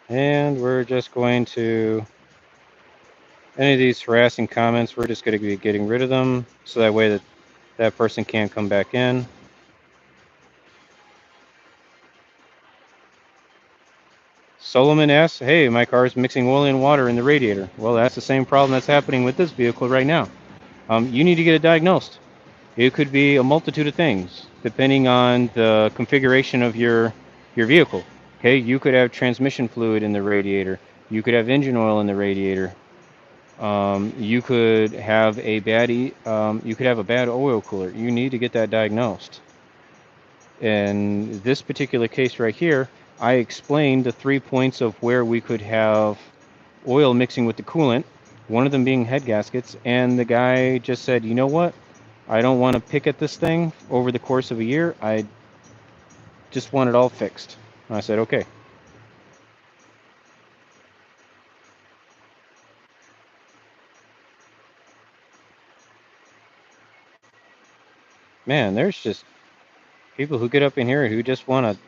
And we're just going to Any of these harassing comments, we're just going to be getting rid of them, so that way that person can't come back in. Solomon asks, hey, my car is mixing oil and water in the radiator. Well, that's the same problem that's happening with this vehicle right now. You need to get it diagnosed. It could be a multitude of things, depending on the configuration of your vehicle. Okay, you could have transmission fluid in the radiator. You could have engine oil in the radiator. You could have you could have a bad oil cooler. You need to get that diagnosed. In this particular case right here, I explained the 3 points of where we could have oil mixing with the coolant, one of them being head gaskets, and the guy just said, you know what? I don't want to pick at this thing over the course of a year. I just want it all fixed. And I said, okay. Man, there's just people who get up in here who just want to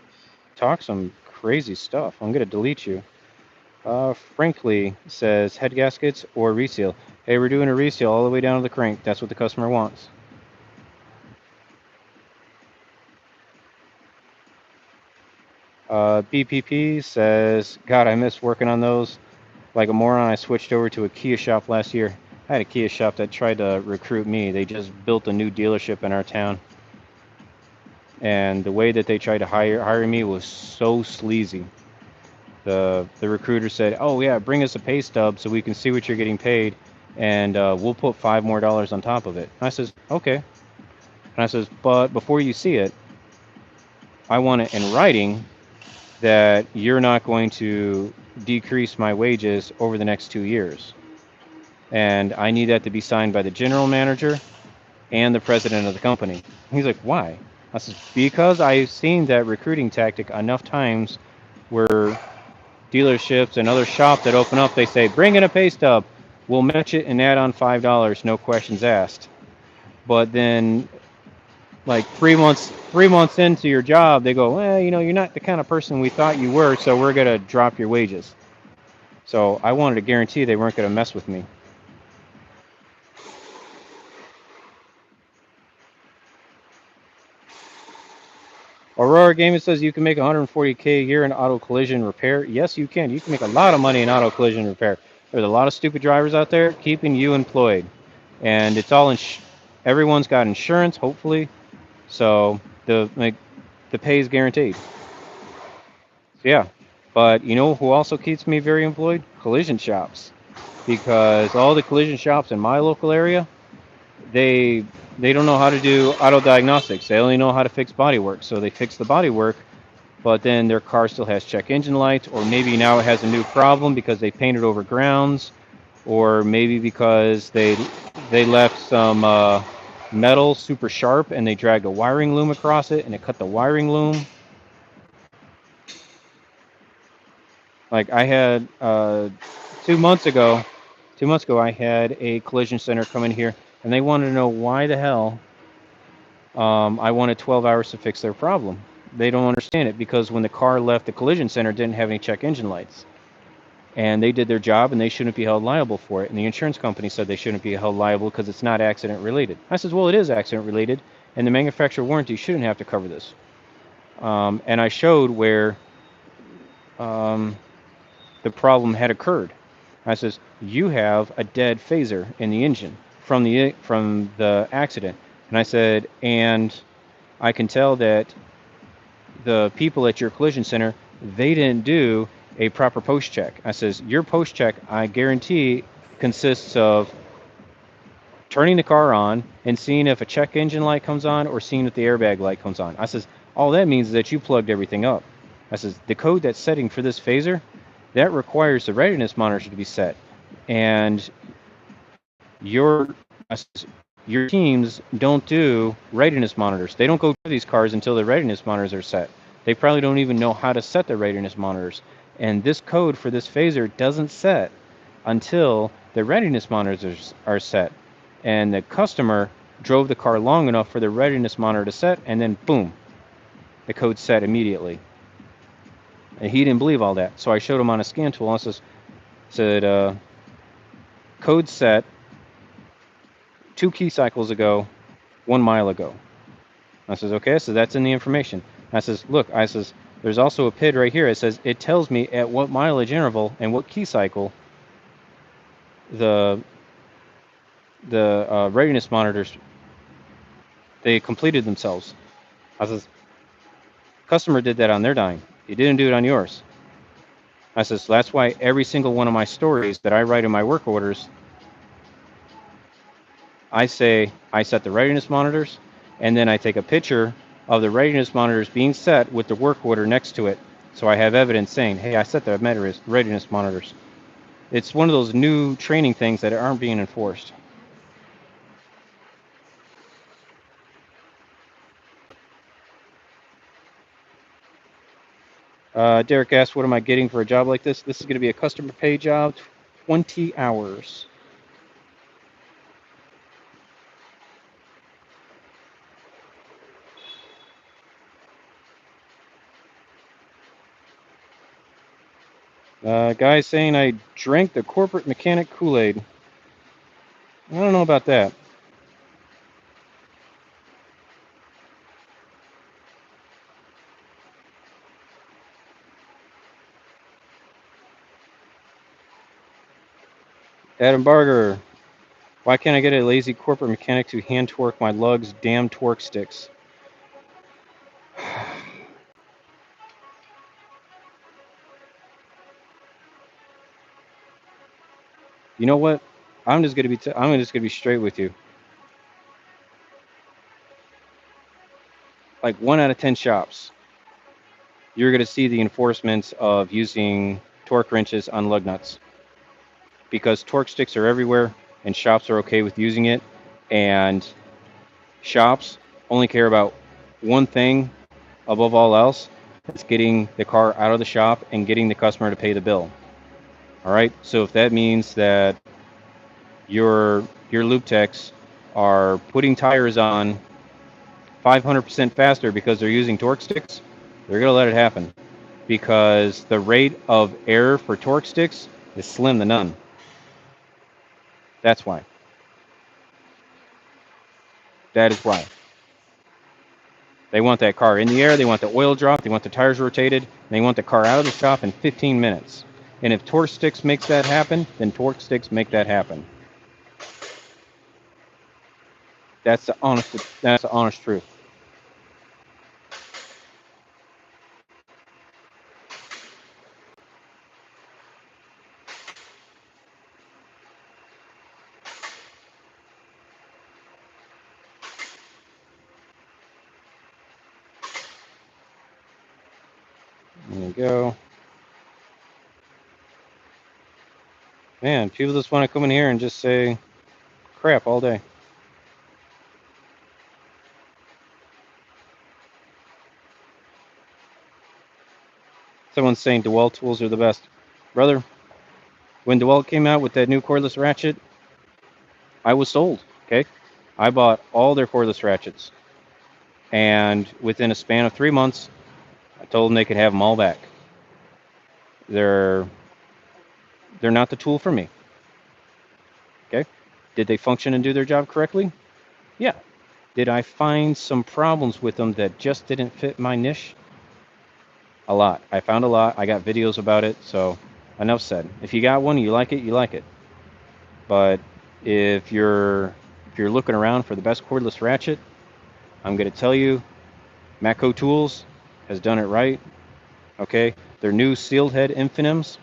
talk some crazy stuff. I'm going to delete you. Frankly says head gaskets or reseal. Hey, we're doing a reseal all the way down to the crank. That's what the customer wants. BPP says, God, I miss working on those. Like a moron, I switched over to a Kia shop last year. I had a Kia shop that tried to recruit me. They just built a new dealership in our town. And the way that they tried to hire me was so sleazy. The recruiter said, "Oh yeah, bring us a pay stub so we can see what you're getting paid, and we'll put $5 more on top of it." And I says, "Okay." And I says, "But before you see it, I want it in writing that you're not going to decrease my wages over the next 2 years, and I need that to be signed by the general manager and the president of the company." And he's like, "Why?" I says, "Because I've seen that recruiting tactic enough times where dealerships and other shops that open up, they say, bring in a pay stub. We'll match it and add on $5, no questions asked. But then, like 3 months into your job, they go, well, you're not the kind of person we thought you were, so we're gonna drop your wages." So I wanted to guarantee they weren't gonna mess with me. Aurora Gaming says you can make 140K a year in auto collision repair. Yes, you can. You can make a lot of money in auto collision repair. There's a lot of stupid drivers out there keeping you employed, and it's all everyone's got insurance, hopefully, so the pay is guaranteed. So yeah, but you know who also keeps me very employed? Collision shops, because all the collision shops in my local area, they they don't know how to do auto diagnostics. They only know how to fix bodywork, so they fix the bodywork, but then their car still has check engine lights, or maybe now it has a new problem because they painted over grounds, or maybe because they left some metal super sharp and they dragged a wiring loom across it and it cut the wiring loom. Like I had 2 months ago, 2 months ago, I had a collision center come in here and they wanted to know why the hell I wanted 12 hours to fix their problem. They don't understand it because when the car left the collision center, it didn't have any check engine lights. And they did their job and they shouldn't be held liable for it. And the insurance company said they shouldn't be held liable because it's not accident related. I says, well, it is accident related, and the manufacturer warranty shouldn't have to cover this. And I showed where the problem had occurred. I says, you have a dead phaser in the engine from the accident. And I said, and I can tell that the people at your collision center, they didn't do a proper post check. I says, your post check, I guarantee, consists of turning the car on and seeing if a check engine light comes on or seeing if the airbag light comes on. I says, all that means is that you plugged everything up. I says, the code that's setting for this phaser, that requires the readiness monitor to be set. And your your teams don't do readiness monitors. They don't go to these cars until the readiness monitors are set. They probably don't even know how to set the readiness monitors. And this code for this phaser doesn't set until the readiness monitors are set. And the customer drove the car long enough for the readiness monitor to set, and then boom, the code set immediately. And he didn't believe all that. So I showed him on a scan tool and said, code set 2 key cycles ago, 1 mile ago. I says, okay, so that's in the information. I says, look, I says, there's also a PID right here. It says, it tells me at what mileage interval and what key cycle the readiness monitors, they completed themselves. I says, customer did that on their dime. He didn't do it on yours. I says, so that's why every single one of my stories that I write in my work orders, I say I set the readiness monitors, and then I take a picture of the readiness monitors being set with the work order next to it. So I have evidence saying, hey, I set the readiness monitors. It's one of those new training things that aren't being enforced. Derek asked, what am I getting for a job like this? This is going to be a customer pay job, 20 hours. Guy saying I drank the corporate mechanic Kool-Aid. I don't know about that. Adam Barger, why can't I get a lazy corporate mechanic to hand torque my lugs damn torque sticks? You know what? I'm just gonna be straight with you. Like 1 out of 10 shops, you're gonna see the enforcements of using torque wrenches on lug nuts because torque sticks are everywhere and shops are okay with using it, and shops only care about one thing above all else. It's getting the car out of the shop and getting the customer to pay the bill. All right. So if that means that your loop techs are putting tires on 500% faster because they're using torque sticks, they're gonna let it happen because the rate of error for torque sticks is slim to none. That's why. That is why. They want that car in the air, they want the oil drop, they want the tires rotated, and they want the car out of the shop in 15 minutes. And if torque sticks makes that happen, then torque sticks make that happen. That's the honest truth. There you go. Man, people just want to come in here and just say crap all day. Someone's saying DeWalt tools are the best. Brother, when DeWalt came out with that new cordless ratchet, I was sold. Okay, I bought all their cordless ratchets, and within a span of 3 months, I told them they could have them all back. They're they're not the tool for me. Okay, did they function and do their job correctly? Yeah. Did I find some problems with them that just didn't fit my niche? A lot. I found a lot. I got videos about it. So enough said. If you got one, you like it, you like it. But if you're looking around for the best cordless ratchet, I'm going to tell you, Matco Tools has done it right. Okay, their new sealed head Infinims,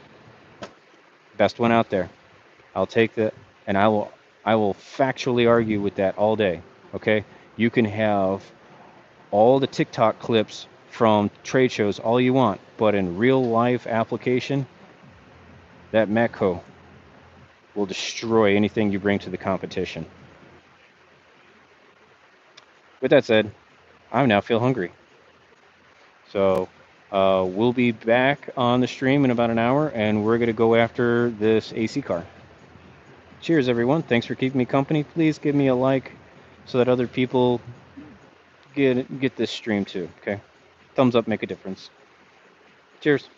best one out there. I'll take that, and I will factually argue with that all day. Okay, you can have all the TikTok clips from trade shows all you want, but in real life application, that Matco will destroy anything you bring to the competition. With that said, I now feel hungry. So we'll be back on the stream in about an hour, and we're going to go after this AC car. Cheers, everyone. Thanks for keeping me company. Please give me a like so that other people get this stream too, okay? Thumbs up make a difference. Cheers.